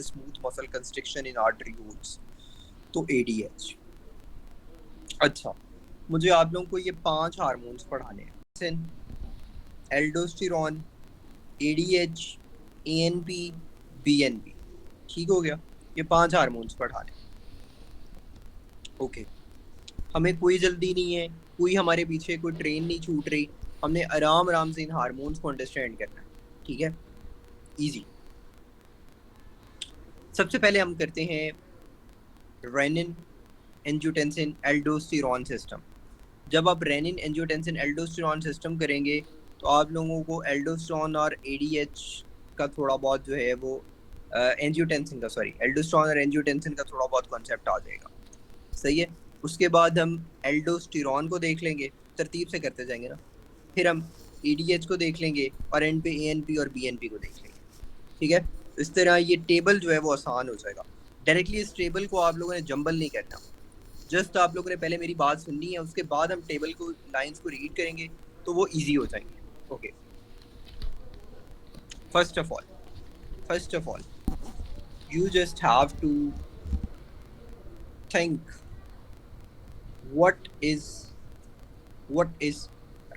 Smooth muscle constriction इन artery holes, तो ADH. अच्छा, मुझे आप लोगों को ये 5 हार्मोन्स पढ़ाने हैं: एल्डोस्टेरॉन, एडीएच, एएनपी, बीएनपी। ठीक हो गया, ये 5 हार्मोन्स पढ़ाने। ओके, हमें कोई जल्दी नहीं है, कोई हमारे पीछे कोई ट्रेन नहीं छूट रही, हमने आराम आराम से इन हार्मोन्स को अंडरस्टैंड करना है। ठीक है, इजी। सबसे पहले हम करते हैं रेनिन एंजियोटेंसिन एल्डोस्टेरॉन सिस्टम। जब आप रेनिन एंजियोटेंसिन एल्डोस्टेरॉन सिस्टम करेंगे तो आप लोगों को एल्डोस्टेरॉन और एडीएच का थोड़ा बहुत जो है वो एंजियोटेंसिन का, सॉरी, एल्डोस्टेरॉन और एंजियोटेंसिन का थोड़ा बहुत कॉन्सेप्ट आ जाएगा। सही है। उसके बाद हम एल्डोस्टेरॉन को देख लेंगे, तरतीब से करते जाएंगे ना। फिर हम एडीएच को देख लेंगे और एंड पे एएनपी और बीएनपी को देख लेंगे। ठीक है, इस तरह ये टेबल जो है वो आसान हो जाएगा। डायरेक्टली इस टेबल को आप लोगों ने जंबल नहीं करना, जस्ट आप लोगों ने पहले मेरी बात सुननी है, उसके बाद हम टेबल को, लाइंस को रीड करेंगे तो वो इजी हो जाएंगे। Okay, first of all you just have to think what is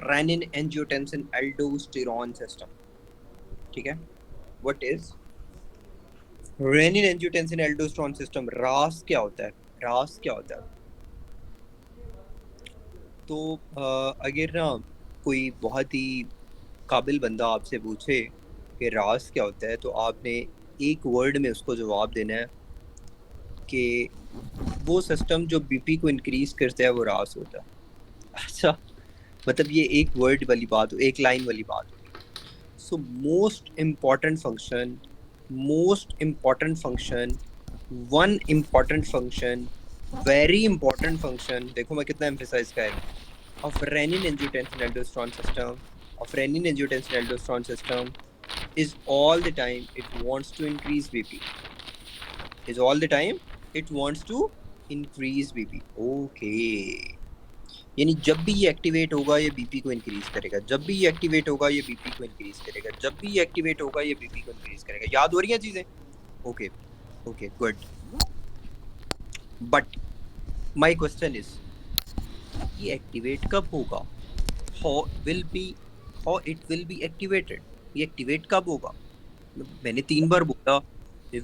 renin angiotensin aldosterone system. ठीक है, what is renin angiotensin aldosterone system? रास क्या होता है? रास क्या होता है? तो अगर ना कोई बहुत ही काबिल बंदा आपसे पूछे कि रास क्या होता है, तो आपने एक वर्ड में उसको जवाब देना है कि वो सिस्टम जो बीपी को इंक्रीज करता है वो रास होता है। अच्छा, मतलब ये एक वर्ड वाली बात हो, एक लाइन वाली बात होगी। So most important function, one important function, very important function, देखो मैं कितना एम्फेसाइज कर रहा हूँ, of renin-angiotensin-aldosterone system, of renin-angiotensin-aldosterone system is all the time it wants to increase BP. Is all the time it wants to increase BP. Okay. यानी जब भी ये एक्टिवेट होगा ये बीपी को इंक्रीज करेगा, जब भी ये एक्टिवेट होगा ये बीपी को इंक्रीज करेगा, जब भी ये एक्टिवेट होगा ये बीपी को इंक्रीज करेगा। याद हो रही है चीजें? Okay okay, good. But my question is, ये एक्टिवेट कब होगा? How will be, how it will be activated? ये एक्टिवेट कब होगा? मैंने 3 बार बोला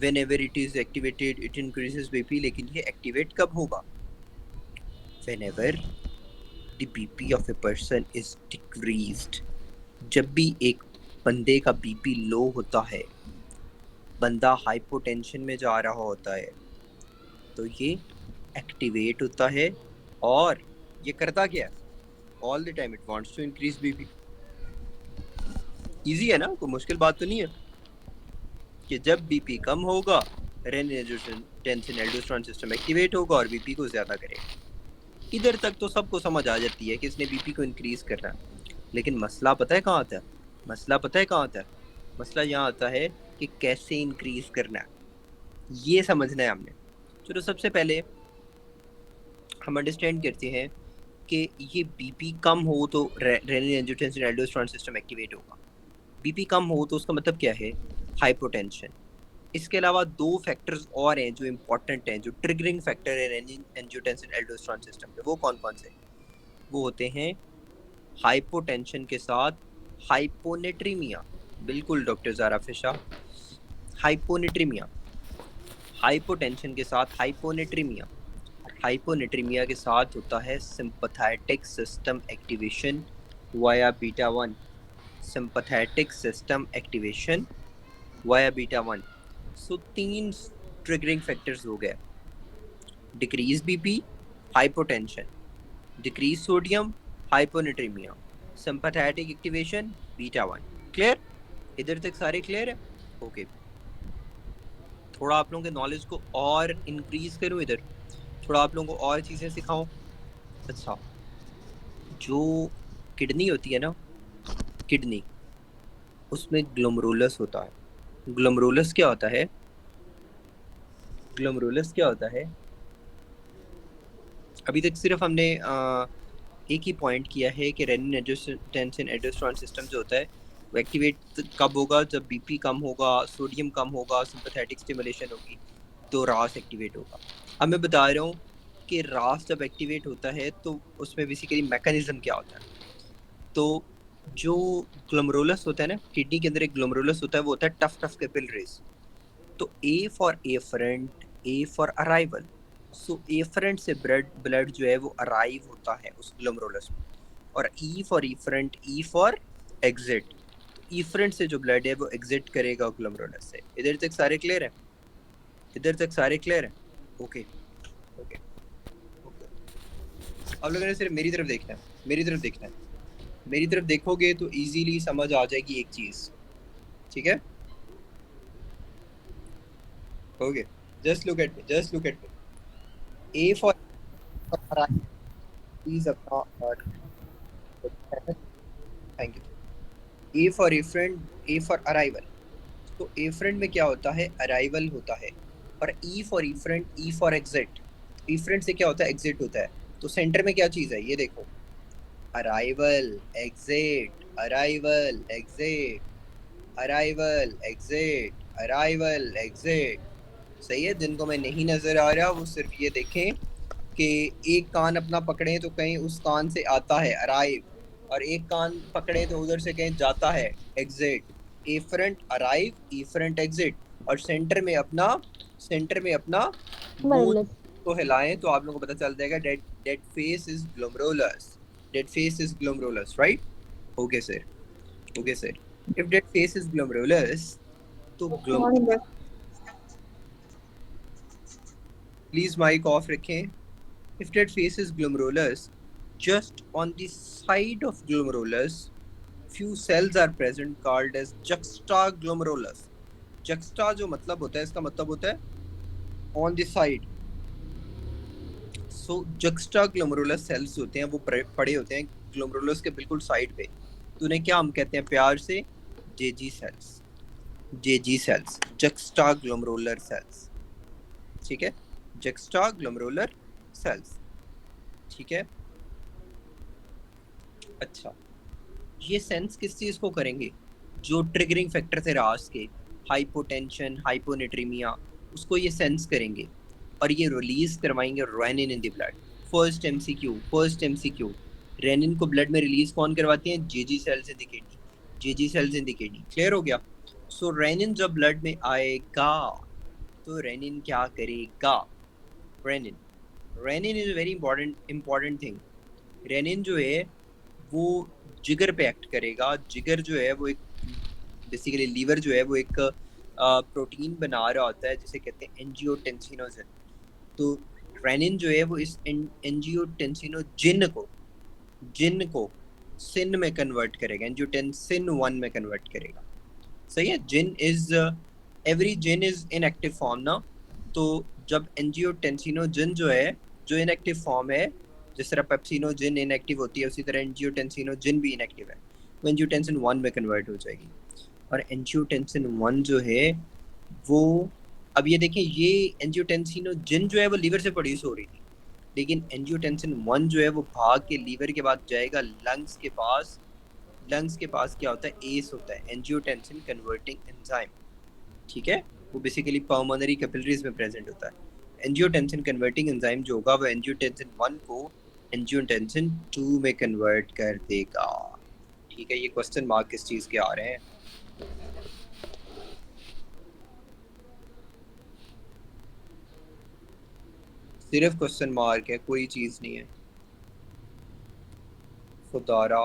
whenever it is activated it increases BP, लेकिन ये एक्टिवेट कब होगा? whenever the BP of a person is decreased. जब भी एक बंदे का बीपी लो होता है, बंदा हाइपोटेंशन में जा रहा होता है, तो ये एक्टिवेट होता है और ये करता क्या है? All the time it wants to increase BP. Easy है ना, कोई मुश्किल बात तो नहीं है कि जब बीपी कम होगा रेनिन-एंजियोटेंसिन एल्डोस्टेरॉन सिस्टम एक्टिवेट होगा और बीपी को ज्यादा करेगा। इधर तक तो सबको समझ आ जाती है कि इसने बीपी को इंक्रीज करना है, लेकिन मसला पता है कहाँ आता है? मसला पता है कहाँ आता है? मसला यहाँ आता है कि कैसे इंक्रीज करना है, ये समझना है हमने। चलो सबसे पहले हम अंडरस्टैंड करते हैं कि ये बीपी कम हो तो renin angiotensin aldosterone system activate होगा। बीपी कम हो तो उसका मतलब क्या है? हाइपोटेंशन। इसके अलावा 2 फैक्टर्स और हैं जो इम्पोर्टेंट हैं, जो ट्रिगरिंग फैक्टर है रेनिन एंजियोटेंसिन एल्डोस्टेरॉन सिस्टम पे। वो कौन कौन से? वो होते हैं हाइपोटेंशन के साथ हाइपोनेट्रीमिया। बिल्कुल डॉक्टर ज़ारा फिशा, हाइपोनेट्रीमिया। हाइपोटेंशन के साथ हाइपोनेट्रीमिया, हाइपोनेट्रीमिया के साथ होता है sympathetic system activation via beta 1। Sympathetic system activation via beta 1। सो 3 ट्रिगरिंग फैक्टर्स हो गए: decrease BP, hypotension, decrease sodium, hyponatraemia, sympathetic activation beta 1। Clear? इधर तक सारे क्लियर है? ओके, थोड़ा आप लोगों के नॉलेज को और इंक्रीज करूं, इधर थोड़ा आप लोगों को और चीज़ें सिखाऊं। अच्छा, जो किडनी होती है ना, किडनी, उसमें ग्लोमेरुलस होता है। ग्लोमेरुलस क्या होता है? ग्लोमेरुलस क्या होता है? अभी तक सिर्फ हमने एक ही पॉइंट किया है कि रेनिन एंजियोटेंसिन एल्डोस्टेरॉन सिस्टम जो होता है एक्टिवेट कब होगा? जब बीपी कम होगा, सोडियम कम होगा, सिंपैथेटिक स्टिमुलेशन होगी, तो रास एक्टिवेट होगा। अब मैं बता रहा हूँ कि रास जब एक्टिवेट होता है तो उसमें बेसिकली मैकेनिज्म क्या होता है। तो जो ग्लोमेरुलस होता है ना, किडनी के अंदर एक ग्लोमेरुलस होता है, वो होता है टफ टफ कैपिलरीज। तो A for afferent, A for arrival. So afferent से ब्लड ब्लड जो है वो अराइव होता है उस ग्लोमेरुलस में। और E for efferent, E for exit. तो इफरेंट से जो ब्लड है वो एग्जिट करेगा ग्लोमेरुलस से। इधर तक सारे क्लियर है? इधर तक सारे क्लियर है? Okay okay okay. अब लोगों ने सिर्फ मेरी तरफ देखना है, मेरी तरफ देखना है। मेरी तरफ देखोगे तो इजीली समझ आ जाएगी एक चीज, ठीक है? Okay, just look at me, just look at me. A for please अपना और thank you. A for afferent, A for arrival. तो एफरेंट में क्या होता है? अराइवल होता है। और E for efferent, E for exit. Efferent से क्या होता है? एग्जिट होता है। तो सेंटर में क्या चीज है ये देखो, arrival exit, arrival exit, arrival exit, arrival exit. सही है? जिनको मैं नहीं नजर आ रहा वो सिर्फ ये देखें कि एक कान अपना पकड़े तो कहीं उस कान से आता है अराइव, और एक कान पकड़े तो उधर से कहीं जाता है exit. Afferent arrive, efferent exit. और सेंटर में अपना मुंह Marvelous. को हिलाएं तो आप लोगों को पता चल जाएगा that that face is glomerulus, that face is glomerulus, right? Okay sir, okay sir. If that face is glomerulus तो प्लीज माइक ऑफ रखें। If that face is glomerulus, just on the side of glomerulus, few cells are present called as juxtaglomerulus. Juxta जो मतलब होता है, इसका मतलब होता है on the side. So juxtaglomerulus cells होते हैं वो पड़े होते हैं ग्लोमेरुलस के बिल्कुल साइड पे। तो उन्हें क्या हम कहते हैं प्यार से? जेजी सेल्स, जेजी सेल्स, juxtaglomerular cells। ठीक है? juxtaglomerular cells। ठीक है? अच्छा, ये सेंस किस चीज को करेंगे? जो ट्रिगरिंग फैक्टर थे रास के, हाइपोटेंशन, हाइपोनेट्रीमिया, उसको ये सेंस करेंगे और ये रिलीज करवाएंगे renin in the blood. First MCQ, first MCQ. Renin को ब्लड में रिलीज कौन करवाती है? JG cells in the kidney, JG cells in the kidney. Clear हो गया? सो रेनिन जब ब्लड में आएगा तो रेनिन क्या करेगा? Renin, renin is a very important thing. Renin जो है वो जिगर पे एक्ट करेगा। जिगर जो है वो एक बेसिकली लीवर जो है वो एक प्रोटीन बना रहा होता है जिसे कहते हैं एंजियोटेंसिनोजिन। तो रेनिन जो है वो इस एंजियोटेंसिनोजिन को, जिन को सिन में कन्वर्ट करेगा, एंजियोटेंसिन 1 में कन्वर्ट करेगा। सही है? Gen is every gen is inactive form ना। तो जब एंजियोटेंसिनोजिन जो है, जो इनएक्टिव फॉर्म है, जिस तरह पेप्सिनोजिन इनएक्टिव होती है उसी तरह एंजियोटेंसिनोजिन भी इनएक्टिव है, वो एंजियोटेंसिन 1 में कन्वर्ट हो जाएगी। और एंजियोटेंसिन 1 जो है वो, अब ये देखें, ये एंजियोटेंसिनोजिन जो है वो लीवर से प्रोड्यूस हो रही थी, लेकिन एंजियोटेंसिन 1 जो है वो भाग के लीवर के बाद जाएगा लंग्स के पास। लंग्स के पास क्या होता है? एस होता है, एंजियोटेंसिन कन्वर्टिंग एंजाइम। ठीक है? वो बेसिकली पल्मोनरी कैपिलरीज में प्रेजेंट होता है। एंजियोटेंसिन कन्वर्टिंग एंजाइम जो होगा वो एंजियोटेंसिन 1 को एंजियोटेंसिन 2 में कन्वर्ट कर देगा। ठीक है? ये क्वेश्चन मार्क किस चीज़ के आ रहे हैं? सिर्फ क्वेश्चन मार्क है, कोई चीज़ नहीं है। खुदारा,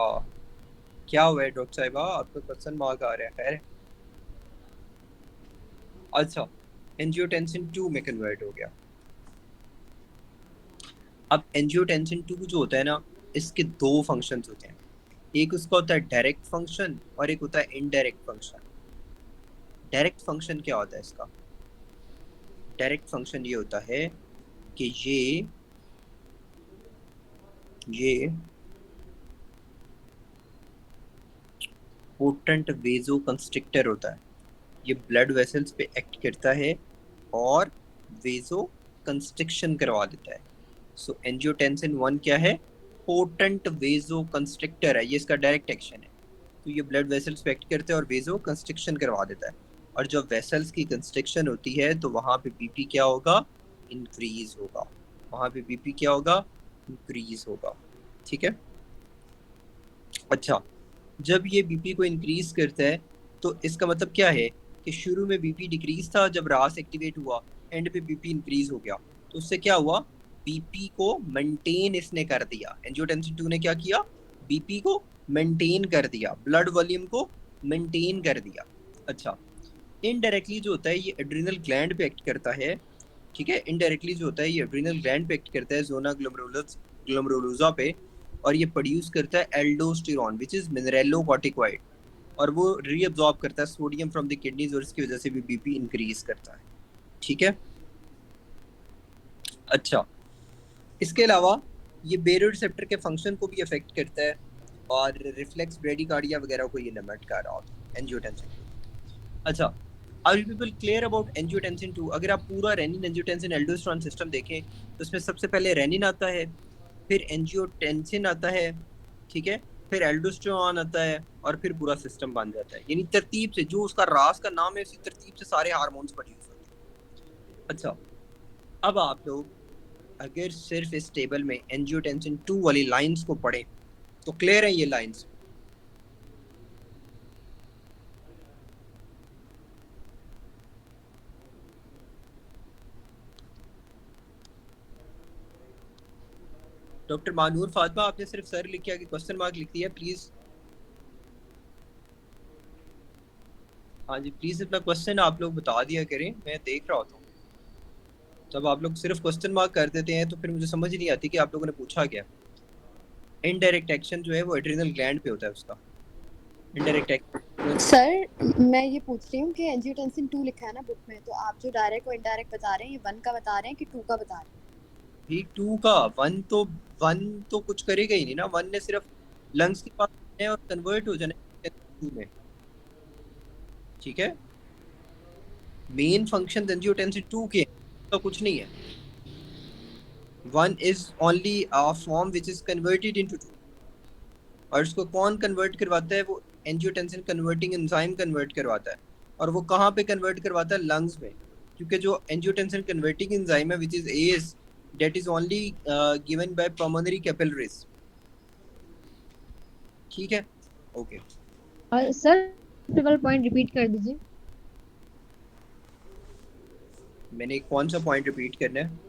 क्या हुआ है डॉक्टर साहिबा? आपको क्वेश्चन मार्क आ रहा है? खैर, अच्छा, एंजियोटेंसिन 2 में कन्वर्ट हो गया। अब एंजियोटेंसिन 2 जो होता है ना, इसके दो फंक्शंस होते हैं। एक उसका होता है डायरेक्ट फंक्शन और एक होता है इनडायरेक्ट फंक्शन। डायरेक्ट फंक्शन क्या होता है इसका? डायरेक्ट फंक्शन ये होता है कि ये पोटेंट वेजो कंस्ट्रिक्टर होता है। ये ब्लड वेसल्स पे एक्ट करता है और वेजो कंस्ट्रिक्शन करवा देता है। सो एंजियोटेंसिन 1 क्या है? पोटेंट वेजो कंस्ट्रिक्टर है, ये इसका डायरेक्ट एक्शन है। तो ये ब्लड वेसल्स को एक्ट करते हैं और वेजो कंस्ट्रिक्शन करवा देता है, और जब वेसल्स की कंस्ट्रिक्शन होती है तो वहाँ पे बीपी क्या होगा, इंक्रीज होगा, वहाँ पे बीपी क्या होगा, इंक्रीज होगा। ठीक है। अच्छा, जब ये बीपी को इंक्रीज करता है तो इसका मतलब क्या है कि शुरू में बीपी डिक्रीज था, जब रास एक्टिवेट हुआ एंड पे बीपी इंक्रीज हो गया, तो उससे क्या हुआ, बीपी को मेंटेन इसने कर दिया, एंजियोटेंसिन 2 ने क्या किया, बीपी को मेंटेन कर दिया, ब्लड वॉल्यूम को मेंटेन कर दिया। अच्छा, इनडायरेक्टली जो होता है ये एड्रिनल ग्लैंड पे एक्ट करता है। ठीक है, इनडायरेक्टली जो होता है ये एड्रिनल ग्लैंड पे एक्ट करता है, जोना ग्लोमेरुलोसा पे, और ये प्रोड्यूस करता है एल्डोस्टेरॉन विच इज मिनरेलोकॉर्टिकॉइड, और वो रीअब्सॉर्ब करता है सोडियम फ्रॉम द किडनीज, और इसकी वजह से भी बीपी इंक्रीज करता है। ठीक है। अच्छा, इसके अलावा ये बेरो रिसेप्टर के फंक्शन को भी अफेक्ट करता है, और रिफ्लेक्स ब्रेडिकार्डिया वगैरह को ये लिमिट कर रहा होता है एंजियोटेंसिन 2। अच्छा, are you people clear about angiotensin 2? अगर आप पूरा रेनिन एंजियोटेंसिन एल्डोस्टेरोन सिस्टम देखें तो इसमें सबसे पहले रेनिन आता है, फिर एंजियोटेंसिन आता है, ठीक है, फिर एल्डोस्टेरोन आता है, और फिर पूरा सिस्टम बन जाता है, यानी तरतीब से जो उसका रास का नाम है उसी तरतीब से सारे हार्मोन्स प्रोड्यूस होते हैं। अच्छा, अब आप लोग अगर सिर्फ इस टेबल में एंजियोटेंसिन 2 वाली लाइंस को पढ़ें तो क्लियर है ये लाइंस? डॉक्टर मानूर फातिमा, आपने सिर्फ सर लिख के आगे क्वेश्चन मार्क लिख दिया, प्लीज। हाँ जी, प्लीज अपना क्वेश्चन आप लोग बता दिया करें, मैं देख रहा होता हूँ। जब आप लोग सिर्फ क्वेश्चन मार्क कर देते हैं तो फिर मुझे समझ नहीं आती कि आप लोगों ने पूछा क्या। इनडायरेक्ट एक्शन जो है वो एड्रिनल ग्लैंड पे होता है उसका, इनडायरेक्ट एक्शन। सर मैं ये पूछ रही हूँ कि एंजियोटेंसिन 2 लिखा है ना बुक में, तो आप जो डायरेक्ट और इनडायरेक्ट बता रहे हैं ये 1 का बता रहे हैं कि 2 का बता रहे हैं? भी 2 का, 1 तो कुछ करेगा ही नहीं ना, 1 ने सिर्फ लंग्स के पास है और कन्वर्ट हो जाना है 2 में। ठीक है, मेन फंक्शन एंजियोटेंसिन 2 के तो कुछ नहीं है, 1 is only a form which is converted into 2, और इसको कौन कन्वर्ट करवाता है, वो एंजियोटेंसिन कन्वर्टिंग एंजाइम कन्वर्ट करवाता है, और वो कहाँ पे कन्वर्ट करवाता है, लंग्स में, क्योंकि जो एंजियोटेंसिन कन्वर्टिंग एंजाइम है which is as, that is only given by pulmonary capillaries। ठीक है, ओके। और सर प्रैक्टिकल पॉइंट रिपीट कर दीजिए। मैंने कौन सा पॉइंट रिपीट करना है?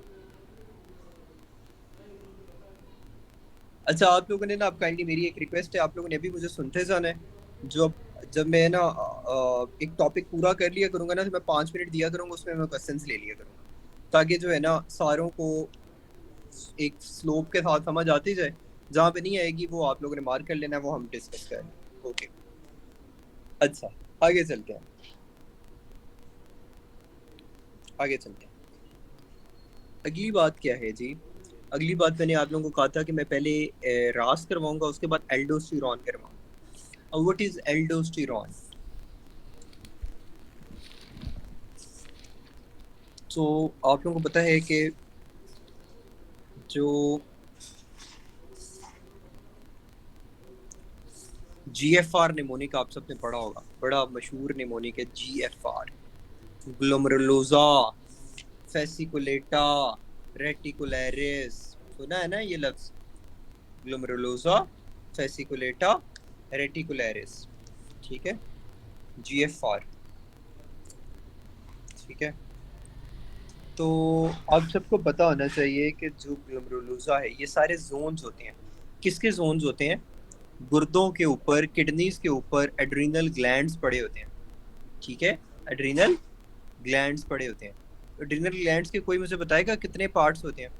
अच्छा, आप लोगों ने ना, आप काइंडली, मेरी एक रिक्वेस्ट है, आप लोगों ने अभी मुझे सुनते जाना है। जो जब मैं ना एक टॉपिक पूरा कर लिया करूंगा ना, तो मैं 5 मिनट दिया करूंगा, उसमें मैं क्वेश्चंस ले लिया करूंगा, ताकि जो है ना सारों को एक स्लोप के साथ समझ आती जाए। जहाँ पे नहीं आएगी वो आप लोगों ने मार्क कर लेना है, वो हम डिस्कस करें। ओके, अच्छा, आगे चलते हैं, आगे चलते हैं। अगली बात क्या है जी? अगली बात मैंने आप लोगों को कहा था कि मैं पहले रास करवाऊंगा, उसके बाद एल्डोस्टेरॉन करवाऊंगा। अब व्हाट इज एल्डोस्टेरॉन? तो आप लोगों को पता है कि जो GFR निमोनिक आप सबने पढ़ा होगा, बड़ा मशहूर निमोनिक है GFR, ग्लोमेरुलोसा फेसिकुलेटा रेटिकुलरिस, सुना है ना ये लफ्ज, ग्लोमेरुलोसा फेसिकुलेटा रेटिकुलरिस। ठीक है, GFR। ठीक है, तो आप सबको पता होना चाहिए कि जो ग्लोमेरुलोसा है, ये सारे जोन्स होते हैं। किसके जोन्स होते हैं? गुर्दों के ऊपर, किडनीज के ऊपर एड्रीनल ग्लैंड्स पड़े होते हैं। ठीक है, एड्रीनल ग्लैंड्स पड़े होते हैं। एड्रीनल ग्लैंड्स के कोई मुझे बताएगा कितने पार्ट्स होते हैं?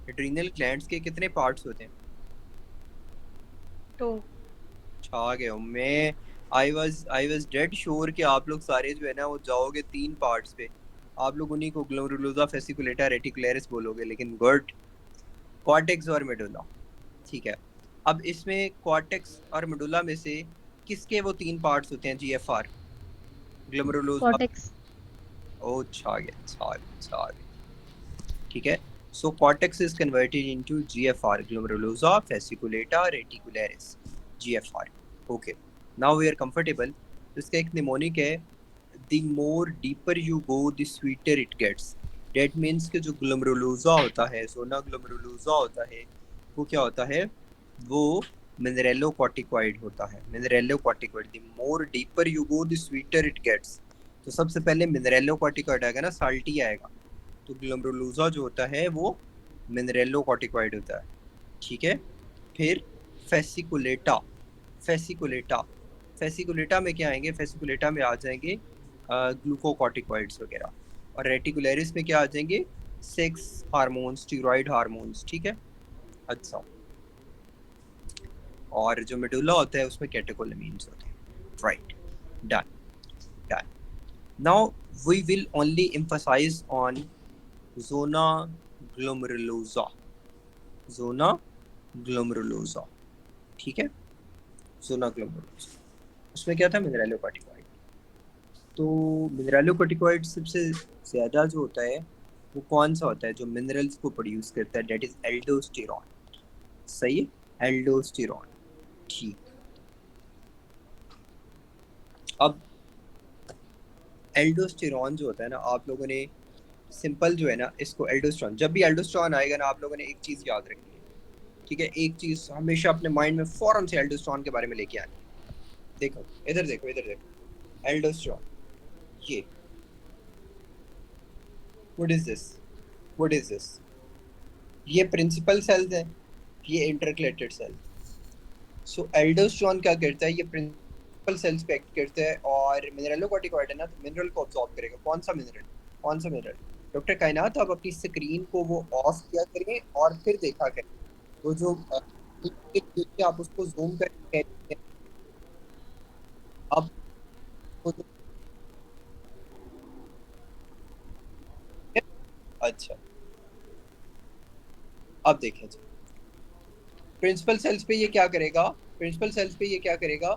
एड्रीनल ग्लैंड्स के कितने पार्ट्स होते हैं? 2। छा गया हूँ मैं। आई वाज डेड श्योर कि आप लोग सारे जो है ना वो जाओगे 3 पार्ट्स पे, आप लोग उन्हीं को ग्लोमेरुलोसा फेसिकुलेटा रेटिकुलरिस बोलोगे, लेकिन गुड, कॉर्टेक्स और मेडुला। ठीक है, अब इसमें कॉर्टेक्स और मेडुला में से किसके वो 3 पार्ट्स होते हैं GFR, ग्लोमेरुलोसा? कॉर्टेक्स। ओ, छा गया, छा गया। ठीक है, so cortex is converted into GFR, glomerulosa fasciculata reticularis, GFR। okay, now we are comfortable. तो इसका एक निमोनिक है, the more deeper you go the sweeter it gets. That means कि जो ग्लोमेरुलोसा होता है, सोना ग्लोमेरुलोसा होता है, वो क्या होता है, वो मिनरेलो कॉर्टिकॉइड होता है। Mineralocorticoid, the more deeper you go the sweeter it gets. तो सबसे पहले मिनरेलो कॉर्टिकॉइड आएगा ना, साल्टी आएगा। तो ग्लोमेरुलोसा जो होता है वो मिनरेलो कॉर्टिकॉइड होता है, ठीक है। फिर फेसिकुलेटा, फेसिकुलेटा, फेसिकुलेटा में क्या आएंगे, फेसिकुलेटा में आ जाएंगे ग्लूकोकॉर्टिकॉइड्स वगैरह। और रेटिकुलरिस में क्या आ जाएंगे, सेक्स हार्मोन्स, स्टीरॉयड हार्मोन्स, ठीक है। अच्छा, और जो मेडुला होता है उसमें कैटेकोलेमिन्स होते हैं, right, done done. Now we will only emphasize on zona glomerulosa, zona glomerulosa, ठीक है। जोना ग्लोमेरुलोसा, उसमें क्या था, मिनरेलो कॉर्टिकॉइड। तो मिनरेलो कॉर्टिकॉइड सबसे ज़्यादा जो होता है वो कौन सा होता है, जो मिनरल्स को प्रोड्यूस करता है, डेट इज एल्डोस्टेरॉन। सही है, एल्डोस्टेरॉन, ठीक। अब एल्डोस्टेरॉन जो होता है ना, आप लोगों ने सिंपल जो है ना इसको, एल्डोस्टेरॉन, जब भी एल्डोस्टेरॉन आएगा ना, आप लोगों ने एक चीज़ याद रखनी है, ठीक है। एक चीज़ हमेशा अपने माइंड में फ़ौरन से एल्डोस्टेरॉन के बारे में लेके आनी है। देखो इधर देखो, इधर देखो, एल्डोस्टेरॉन, ये what is this, what is this, ये प्रिंसिपल सेल्स हैं, ये इंटरकलेटेड सेल। सो एल्डोस्टेरॉन क्या करता है, ये प्रिंसिपल सेल्स पे एक्ट करता है, और मिनरलोकॉर्टिकॉइड है ना, तो मिनरल को अब्सॉर्ब करेगा। कौन सा मिनरल, कौन सा मिनरल। डॉक्टर कायनात, आप अपनी स्क्रीन को वो ऑफ किया करें और फिर देखा करें, वो जो आप उसको जूम करके अब वो अच्छा, अब देखें जी, प्रिंसिपल सेल्स पे ये क्या करेगा, प्रिंसिपल सेल्स पे ये क्या करेगा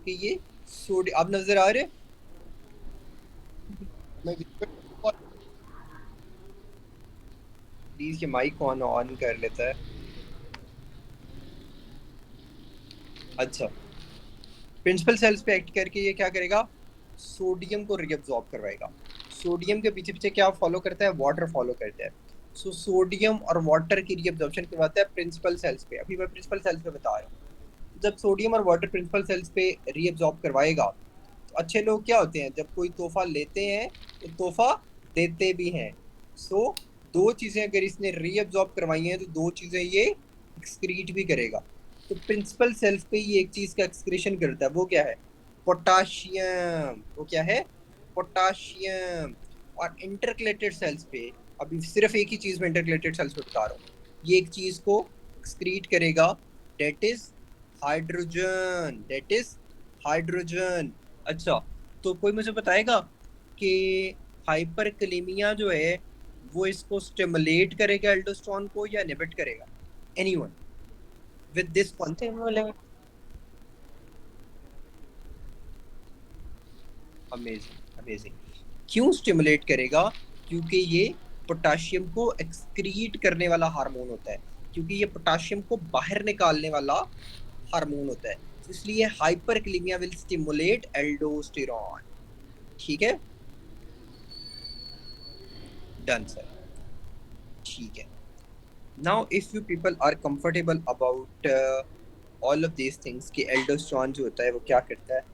कि ये सोडियम, अब नजर आ रहे, मैं प्लीज ये माइक ऑन कर लेता है। अच्छा, प्रिंसिपल सेल्स पे एक्ट करके ये क्या करेगा, सोडियम को रीअब्सॉर्ब करवाएगा। सोडियम के पीछे पीछे क्या फॉलो करता है, वाटर फॉलो करता है। सो सोडियम और वाटर की रीअब्सॉर्प्शन करवाता है प्रिंसिपल सेल्स पे। अभी मैं प्रिंसिपल सेल्स पे बता रहा हूँ, जब सोडियम और वाटर प्रिंसिपल सेल्स पे रीअब्सॉर्ब करवाएगा, तो अच्छे लोग क्या होते हैं, जब कोई तोहफा लेते हैं तो तोहफा देते भी हैं। सो दो चीजें अगर इसने रीअब्सॉर्ब करवाई हैं, तो दो चीजें ये एक्सक्रीट भी करेगा। तो प्रिंसिपल सेल्स पे ये एक चीज का एक्सक्रीशन करता है, वो क्या है, पोटाशियम। वो क्या है, पोटाशियम। और इंटरकलेटेड सेल्स पे, अभी सिर्फ एक ही चीज में इंटरकलेटेड सेल्स पे बता रहा हूँ, ये एक चीज को एक्सक्रीट करेगा, that is hydrogen, that is hydrogen. अच्छा, तो कोई मुझे बताएगा कि हाइपरकलेमिया जो है वो इसको स्टिमुलेट करेगा एल्डोस्टेरोन को, या इनहिबिट करेगा, anyone with this concept. Stimulate. Amazing amazing. क्यों स्टिमुलेट करेगा, क्योंकि ये पोटाशियम को एक्सक्रीट करने वाला हार्मोन होता है, क्योंकि ये पोटाशियम को बाहर निकालने वाला हार्मोन होता है, तो इसलिए हाइपरकलेमिया विल स्टिमुलेट एल्डोस्टेरोन, ठीक है, डन सर, ठीक है। Now if you people are comfortable about all of these things कि एल्डोस्टेरोन जो होता है वो क्या करता है,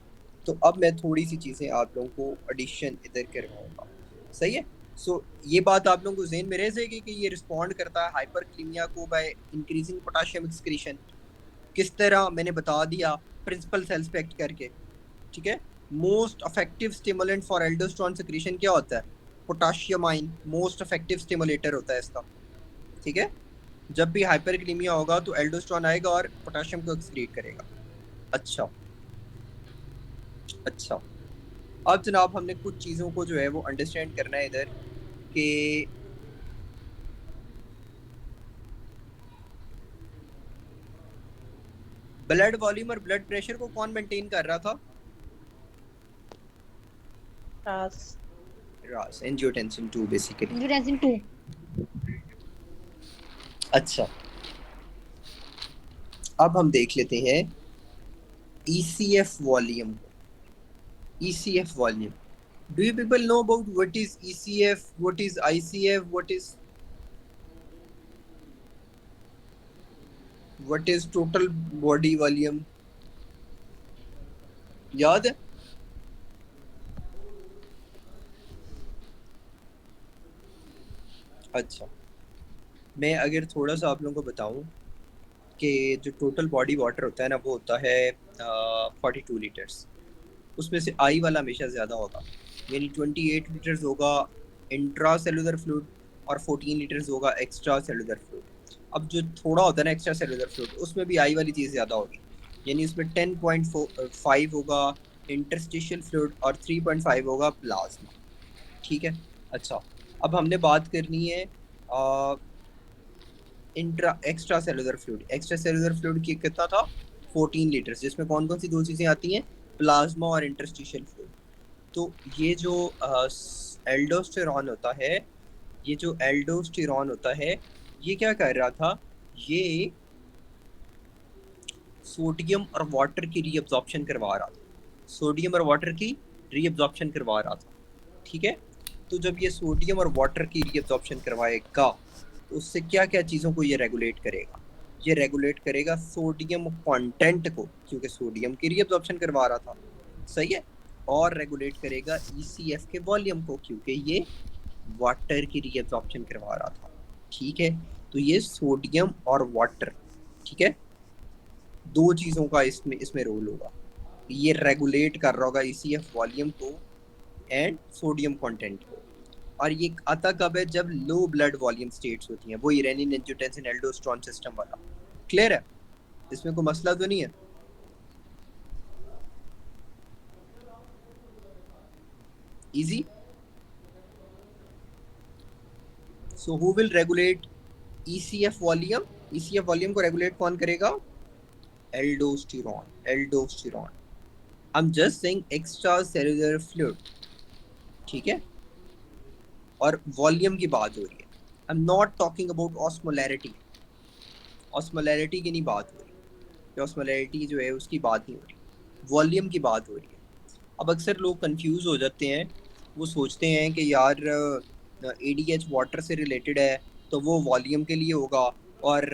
तो अब मैं थोड़ी सी चीज़ें आप लोगों को एडिशन इधर करवाऊंगा, सही है। सो ये बात आप लोगों को ज़हन में रह जाएगी कि ये रिस्पॉन्ड करता है हाइपरकलेमिया को बाय इंक्रीजिंग पोटाशियम एक्सक्रीशन। किस तरह, मैंने बता दिया, प्रिंसिपल सेल्स पे एक्ट करके, ठीक है। Most effective stimulant for aldosterone secretion क्या होता है, potassium ion most effective stimulator होता है इसका, ठीक है। जब भी हाइपरकलेमिया होगा तो एल्डोस्टेरोन आएगा और पोटाशियम को एक्सक्रीट करेगा। अच्छा अच्छा, अब जनाब हमने कुछ चीज़ों को जो है वो अंडरस्टैंड करना है इधर कि ब्लड वॉल्यूम और ब्लड प्रेशर को कौन मेंटेन कर रहा था, रास। रास, एंजियोटेंसिन 2 बेसिकली। एंजियोटेंसिन 2। अच्छा, अब हम देख लेते हैं ECF volume. ECF volume. Do you people know about what is ECF, what is ICF, what is total body volume? याद है? अच्छा, मैं अगर थोड़ा सा आप लोगों को बताऊं कि जो टोटल बॉडी वाटर होता है ना वो होता है 42 लीटर्स। उसमें से आई वाला हमेशा ज़्यादा होगा, यानी 28 लीटर्स होगा इंट्रा सेलुलर फ्लूइड और 14 लीटर्स होगा एक्स्ट्रा सेलुलर फ्लूइड। अब जो थोड़ा होता है ना एक्स्ट्रा सेलुलर फ्लूइड, उसमें भी आई वाली चीज़ ज़्यादा होगी, यानी उसमें 10.5 होगा इंटरस्टिशियल फ्लूइड और 3.5 होगा प्लाज्मा। ठीक है। अच्छा, अब हमने बात करनी है एक्स्ट्रा सेलुलर फ्लूइड की कितना था 14 लीटर्स, जिसमें कौन कौन सी दो चीज़ें आती हैं, प्लाज्मा और इंटरस्टिशियल फ्लूइड। तो ये जो एल्डोस्टेरॉन होता है, ये क्या कर रहा था, ये सोडियम और वाटर की रीअब्जॉर्प्शन करवा रहा था। ठीक है। तो जब ये सोडियम और वाटर की रीअब्जॉर्प्शन करवाएगा तो उससे क्या क्या चीज़ों को ये रेगुलेट करेगा, ये रेगुलेट करेगा सोडियम कंटेंट को, क्योंकि सोडियम की रीअब्जॉर्प्शन करवा रहा था। सही है। और रेगुलेट करेगा ECF के वॉल्यूम को, क्योंकि ये वाटर की रीअब्जॉर्प्शन करवा रहा था। ठीक है। तो ये सोडियम और वाटर, ठीक है, दो चीज़ों का इसमें रोल होगा। ये रेगुलेट कर रहा होगा ECF वॉल्यूम को एंड सोडियम कंटेंट को। और ये आता कब है, जब लो ब्लड वॉल्यूम स्टेट्स होती हैं, वो रेनिन एंजियोटेंसिन एल्डोस्टेरोन सिस्टम वाला। क्लियर है? इसमें कोई मसला तो नहीं है? Easy. So who will regulate ECF volume? ECF volume को रेगुलेट कौन करेगा? Aldosterone. I am just saying extra cellular fluid. ठीक है। और वॉल्यूम की बात हो रही है, I am not talking about osmolarity की नहीं बात हो रही, ऑस्मोलैरिटी जो है उसकी बात नहीं हो रही, वॉल्यूम की बात हो रही है। अब अक्सर लोग कंफ्यूज हो जाते हैं, वो सोचते हैं कि यार ADH वाटर से रिलेटेड है तो वो वॉल्यूम के लिए होगा, और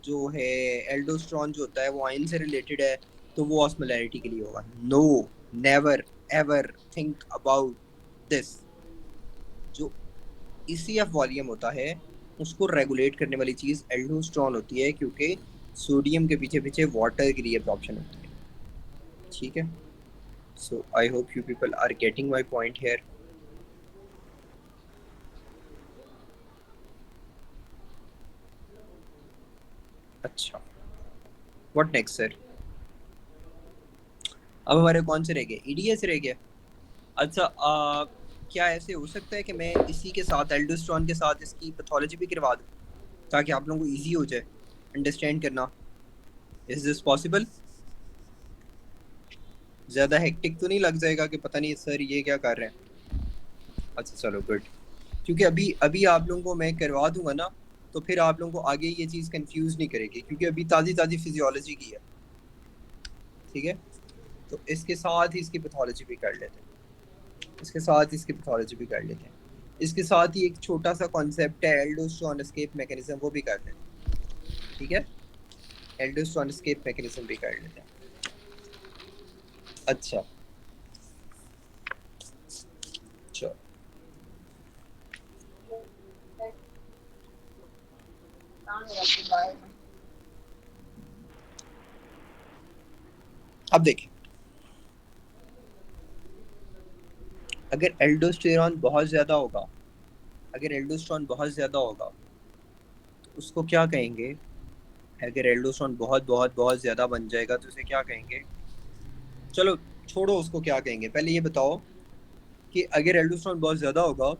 जो है एल्डोस्टेरोन जो होता है वो आयन से रिलेटेड है तो वो ऑस्मोलैरिटी के लिए होगा। No, never ever think about this. जो ECF वॉल्यूम होता है उसको रेगुलेट करने वाली चीज़ एल्डोस्टेरोन होती है, क्योंकि सोडियम के पीछे पीछे वाटर की रीअब्जॉर्प्शन होती है। ठीक है। So I hope you people are getting my point here. अच्छा, what next sir? अब हमारे कौन से रह गए, EDS रह गया। अच्छा, क्या ऐसे हो सकता है कि मैं इसी के साथ एल्डोस्टेरोन के साथ इसकी पैथोलॉजी भी करवा दूँ, ताकि आप लोगों को इजी हो जाए अंडरस्टैंड करना? Is this possible? ज़्यादा हेक्टिक तो नहीं लग जाएगा कि पता नहीं सर ये क्या कर रहे हैं? अच्छा चलो गुड, क्योंकि अभी आप लोगों को मैं करवा दूंगा ना, तो फिर आप लोगों को आगे ये चीज़ कंफ्यूज नहीं करेगी, क्योंकि अभी ताज़ी फिजियोलॉजी की है। ठीक है। तो इसके साथ ही इसकी पैथोलॉजी भी कर लेते हैं, इसके साथ ही एक छोटा सा कॉन्सेप्ट है एल्डोस्टेरोन एस्केप मैकेनिज्म, वो भी कर लेते हैं। ठीक है। एल्डोस्टेरोन एस्केप मैकेनिज्म भी कर लेते हैं। अच्छा चलो, अब देखिए, अगर एल्डोस्टेरोन बहुत ज़्यादा होगा तो उसको क्या कहेंगे? अगर एल्डोस्टेरोन बहुत बहुत बहुत ज़्यादा बन जाएगा तो उसे क्या कहेंगे? चलो छोड़ो उसको क्या कहेंगे, पहले ये बताओ कि अगर एल्डोस्टेरोन बहुत ज़्यादा होगा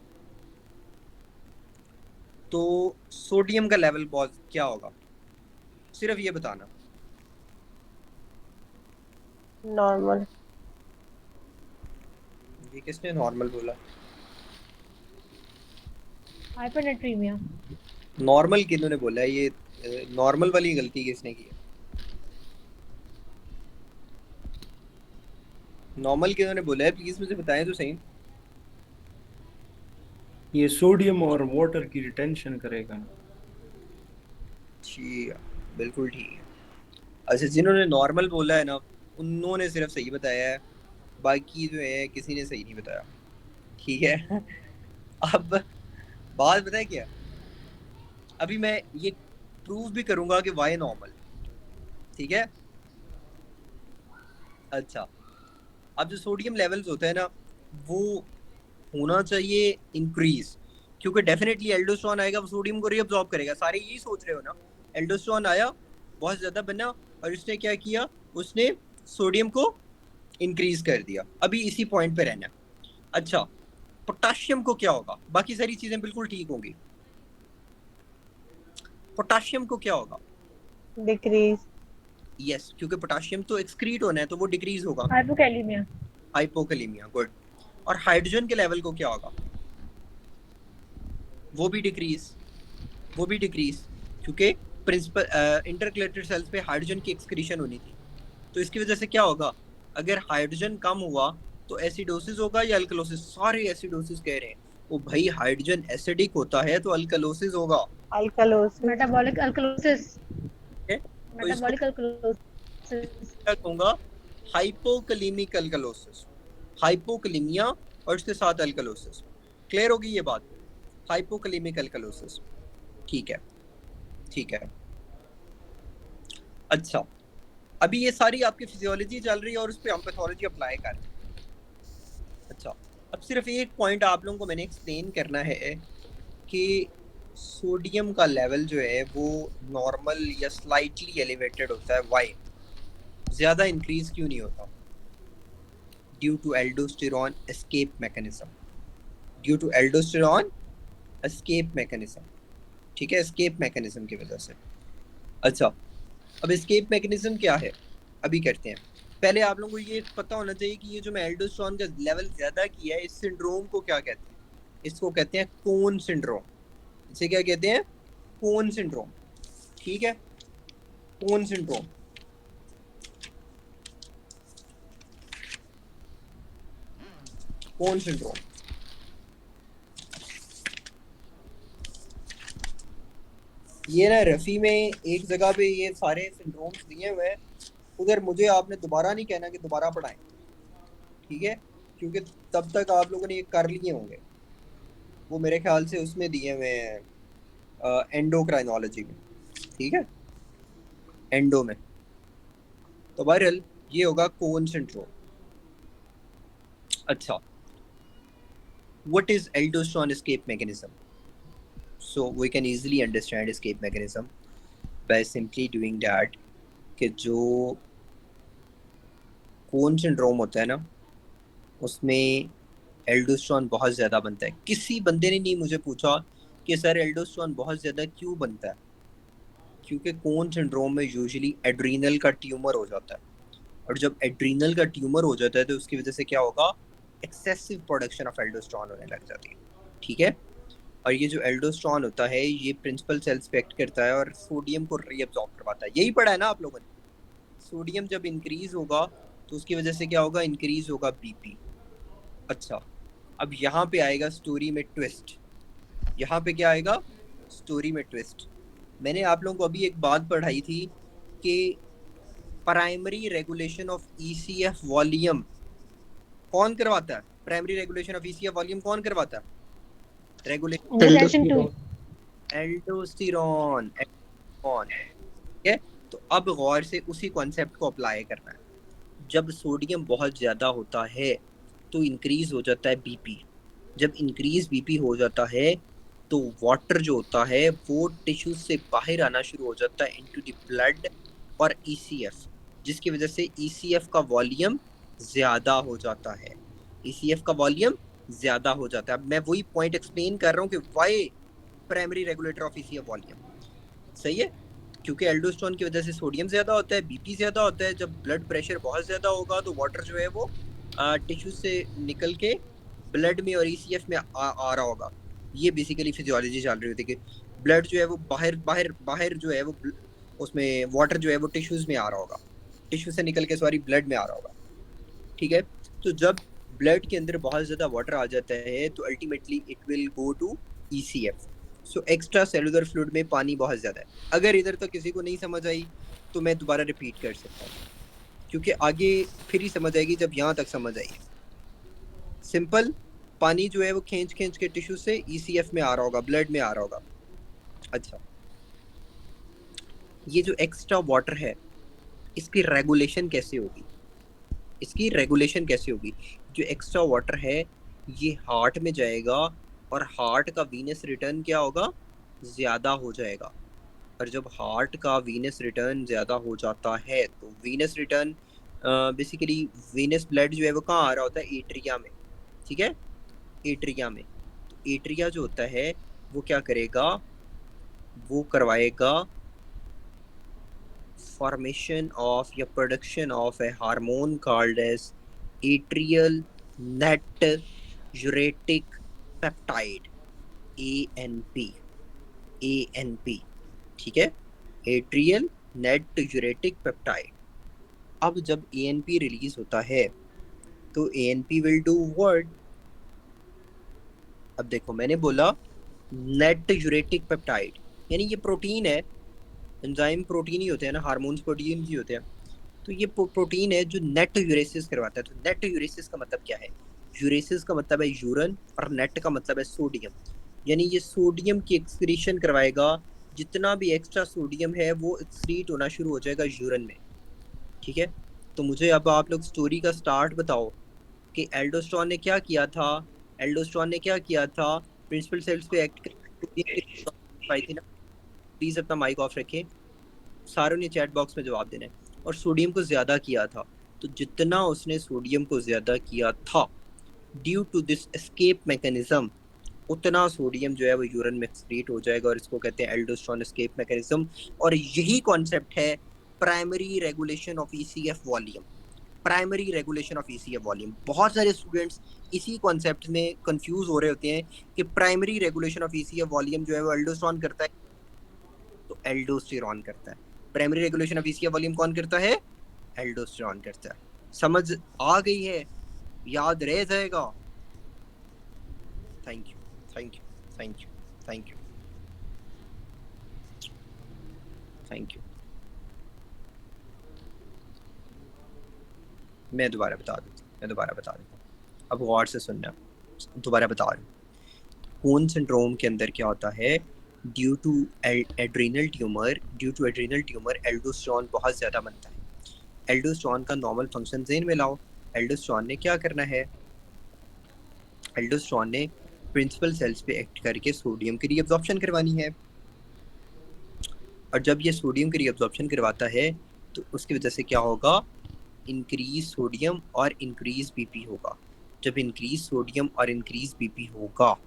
तो सोडियम का लेवल बहुत क्या होगा, सिर्फ ये बताना। नॉर्मल। ये किसने नॉर्मल बोला? हाइपरनेट्रीमिया। नॉर्मल किन्होंने बोला है? ये नॉर्मल वाली गलती किसने की है? नॉर्मल किन्होंने बोला है, प्लीज मुझे बताएं तो सही। ये सोडियम और वाटर की रिटेंशन करेगा। ठीक है, बिल्कुल ठीक है। अच्छा, जिन्होंने नॉर्मल बोला है ना, उन्होंने सिर्फ सही बताया है, बाकी जो है किसी ने सही नहीं बताया। ठीक है। अब बात पता है क्या, अभी मैं ये प्रूव भी करूंगा कि वाई नॉर्मल। ठीक है। अच्छा, अब जो सोडियम लेवल्स होते हैं ना, वो होना चाहिए इंक्रीज, क्योंकि डेफिनेटली एल्डोस्टेरोन आएगा, वो सोडियम को रीअब्सॉर्ब करेगा। सारे यही सोच रहे हो ना, एल्डोस्टेरोन आया, बहुत ज्यादा बना, और उसने क्या किया, उसने सोडियम को इंक्रीज कर दिया। अभी इसी पॉइंट पे रहना। अच्छा, पोटाशियम को क्या होगा? बाकी सारी चीजें बिल्कुल ठीक होंगी, पोटाशियम को क्या होगा? डिक्रीज। यस, क्योंकि पोटाशियम तो एक्सक्रीट होना है, तो वो डिक्रीज होगा। हाइपोकैलेमिया। Hypokalemia, good. और हाइड्रोजन के लेवल को क्या होगा? वो भी डिक्रीज, वो भी डिक्रीज, क्योंकि प्रिंसिपल इंटरकलेटेड सेल्स पे हाइड्रोजन की एक्सक्रीशन होनी थी। तो इसकी वजह से क्या होगा, अगर हाइड्रोजन कम हुआ तो एसिडोसिस होगा या अल्कलोसिस? सारे एसिडोसिस कह रहे हैं। वो भाई हाइड्रोजन एसिडिक होता है तो अल्कलोसिस होगा। अल्कलोसिस। Metabolic alkalosis. ठीक है? तो इसको मेटाबॉलिक अल्कलोसिस। क्या कहूंगा? Hypokalemic alkalosis. हाइपोकैलेमिया और उसके साथ अल्कलोसिस। क्लियर होगी ये बात? Hypokalemic alkalosis. ठीक है, ठीक है। अच्छा, अभी ये सारी आपकी फिजियोलॉजी चल रही है और उस पर हम पैथोलॉजी अप्लाई कर रहे हैं। अच्छा, अब सिर्फ एक पॉइंट आप लोगों को मैंने एक्सप्लेन करना है कि सोडियम का लेवल जो है वो नॉर्मल या स्लाइटली एलिवेटेड होता है। वाई? ज़्यादा इंक्रीज क्यों नहीं होता? Due to aldosterone escape mechanism. Due to aldosterone escape mechanism. ठीक है, एस्केप मैकेनिज्म की वजह से। अच्छा, अब एस्केप मैकेनिज्म क्या है, अभी करते हैं। पहले आप लोगों को ये पता होना चाहिए कि ये जो मैं एल्डोस्टेरॉन का लेवल ज़्यादा किया है, इस सिंड्रोम को क्या कहते हैं? इसको कहते हैं कोन सिंड्रोम। इसे क्या कहते हैं? कोन सिंड्रोम। ठीक है, कोन सिंड्रोम। कोन सिंड्रोम। ये ना रफ़ी में एक जगह पे ये सारे सिंड्रोम्स दिए हुए हैं, उधर मुझे आपने दोबारा नहीं कहना कि दोबारा पढ़ाएं। ठीक है, क्योंकि तब तक आप लोगों ने ये कर लिए होंगे। वो मेरे ख्याल से उसमें दिए हुए हैं एंडोक्राइनोलॉजी में। ठीक है, एंडो में। तो बहरहाल ये होगा कोन सिंड्रोम। अच्छा, what is aldosterone escape mechanism? So we can easily understand escape mechanism by simply doing that कि जो कोन सिंड्रोम होता है ना, उसमें एल्डोस्टेरोन बहुत ज़्यादा बनता है। किसी बंदे ने नहीं मुझे पूछा कि सर एल्डोस्टेरोन बहुत ज़्यादा क्यों बनता है, क्योंकि कोन सिंड्रोम में यूजुअली एड्रीनल का ट्यूमर हो जाता है, और जब एड्रीनल का ट्यूमर हो जाता है तो उसकी वजह से क्या होगा, एक्सेसिव प्रोडक्शन ऑफ एल्डोस्टेरोन होने लग जाती है। ठीक है, और ये जो एल्डोस्टेरोन होता है ये प्रिंसिपल सेल्स पे एक्ट करता है और सोडियम को रीअब्सॉर्ब करवाता है। यही पढ़ा है ना आप लोगों ने? सोडियम जब इंक्रीज होगा तो उसकी वजह से क्या होगा, इंक्रीज होगा बीपी। अच्छा, अब यहाँ पे आएगा स्टोरी में ट्विस्ट। यहाँ पे क्या आएगा, स्टोरी में ट्विस्ट। मैंने आप लोगों को अभी एक बात पढ़ाई थी कि primary regulation of ECF volume कौन करवाता है? Primary regulation of ECF volume कौन करवाता है? Regulation session 2। एल्डोस्टेरोन। ठीक है, तो अब गौर से उसी कॉन्सेप्ट को अप्लाई करना है। जब सोडियम बहुत ज़्यादा होता है तो इंक्रीज हो जाता है बीपी। जब इंक्रीज बीपी हो जाता है तो वाटर जो होता है वो टिश्यू से बाहर आना शुरू हो जाता है इनटू द ब्लड और ईसीएफ, जिसकी वजह से ईसीएफ का वॉल्यूम ज़्यादा हो जाता है। ईसीएफ का वॉल्यूम ज़्यादा हो जाता है। अब मैं वही पॉइंट एक्सप्लेन कर रहा हूँ कि why primary regulator of ECF volume. सही है, क्योंकि एल्डोस्टेरोन की वजह से सोडियम ज़्यादा होता है, बीपी ज़्यादा होता है। जब ब्लड प्रेशर बहुत ज़्यादा होगा तो वाटर जो है वो टिश्यू से निकल के ब्लड में और ईसीएफ में आ रहा होगा। ये बेसिकली फिजियोलॉजी चल रही होती है कि ब्लड जो है वो बाहर जो है वो उसमें वाटर जो है वो टिश्यूज़ में आ रहा होगा, टिश्यू से निकल के सॉरी ब्लड में आ रहा होगा। ठीक है, तो जब ब्लड के अंदर बहुत ज़्यादा वाटर आ जाता है तो ultimately it will go to ECF। So extra cellular fluid में पानी बहुत ज़्यादा है। अगर इधर तक किसी को नहीं समझ आई तो मैं दोबारा रिपीट कर सकता हूँ, क्योंकि आगे फिर ही समझ आएगी जब यहाँ तक समझ आई है। सिंपल, पानी जो है वो खींच खींच के टिश्यू से ECF में आ रहा होगा, ब्लड में आ रहा होगा। अच्छा, ये जो एक्स्ट्रा वाटर है इसकी रेगुलेशन कैसे होगी? इसकी रेगुलेशन कैसे होगी? जो एक्स्ट्रा वाटर है ये हार्ट में जाएगा और हार्ट का वीनस रिटर्न क्या होगा? ज़्यादा हो जाएगा। और जब हार्ट का वीनस रिटर्न ज़्यादा हो जाता है तो venous return basically venous blood जो है वो कहाँ आ रहा होता है? एट्रिया में, ठीक है, एट्रिया में। तो एट्रिया जो होता है वो क्या करेगा? वो करवाएगा formation of या production of a hormone called as atrial natriuretic peptide, ANP, ANP, ठीक है, atrial natriuretic peptide। अब जब ANP रिलीज होता है तो ANP will do what? अब देखो मैंने बोला natriuretic peptide, यानी ये प्रोटीन है, एंजाइम प्रोटीन ही होते हैं ना, हार्मोन्स प्रोटीन ही होते हैं। तो ये प्रोटीन है जो नेट यूरेसिस करवाता है। तो नेट यूरेसिस का मतलब क्या है? यूरेसिस का मतलब है यूरन और नेट का मतलब है सोडियम, यानी ये सोडियम की एक्सक्रीशन करवाएगा। जितना भी एक्स्ट्रा सोडियम है वो एक्सक्रीट होना शुरू हो जाएगा यूरन में, ठीक है। तो मुझे अब आप लोग स्टोरी का स्टार्ट बताओ कि एल्डोस्टेरोन ने क्या किया था? एल्डोस्टेरोन ने क्या किया था? प्रिंसिपल सेल्स पे एक्ट पाई थी ना। प्लीज़ अपना माइक ऑफ रखें, सारों ने चैट बॉक्स में जवाब देना है। और सोडियम को ज़्यादा किया था, तो जितना उसने सोडियम को ज़्यादा किया था due to this escape mechanism, उतना सोडियम जो है वो यूरिन में एक्सक्रीट हो जाएगा और इसको कहते हैं एल्डोस्टेरोन एस्केप मैकेनिज्म। और यही कॉन्सेप्ट है primary regulation of ECF volume. Primary regulation of ECF volume, बहुत सारे स्टूडेंट्स इसी कॉन्सेप्ट में कंफ्यूज हो रहे होते हैं कि primary regulation of ECF volume जो है वो एल्डोस्टेरोन करता है, तो एल्डोस्टेरोन करता है। Primary regulation of ECF volume कौन करता है? एल्डोस्टेरोन करता है। समझ आ गई है? याद रह जाएगा? Thank you, thank you, thank you, thank you, thank you. मैं दोबारा बता देता हूँ, अब गौर से सुनना, दोबारा बता रहा हूँ। कून सिंड्रोम के अंदर क्या होता है? Due to adrenal tumour aldosterone बहुत ज़्यादा बनता है। एल्डोस्टेरोन का नॉर्मल फंक्शन ज़हन में लाओ। एल्डोस्टेरोन ने क्या करना है? एल्डोस्टेरोन ने प्रिंसिपल सेल्स पे एक्ट करके सोडियम की रीअब्जॉर्प्शन करवानी है। और जब ये सोडियम की रीअब्जॉर्प्शन करवाता है तो उसकी वजह से क्या होगा? इंक्रीज सोडियम और इंक्रीज BP होगा। जब इंक्रीज सोडियम और इंक्रीज BP होगा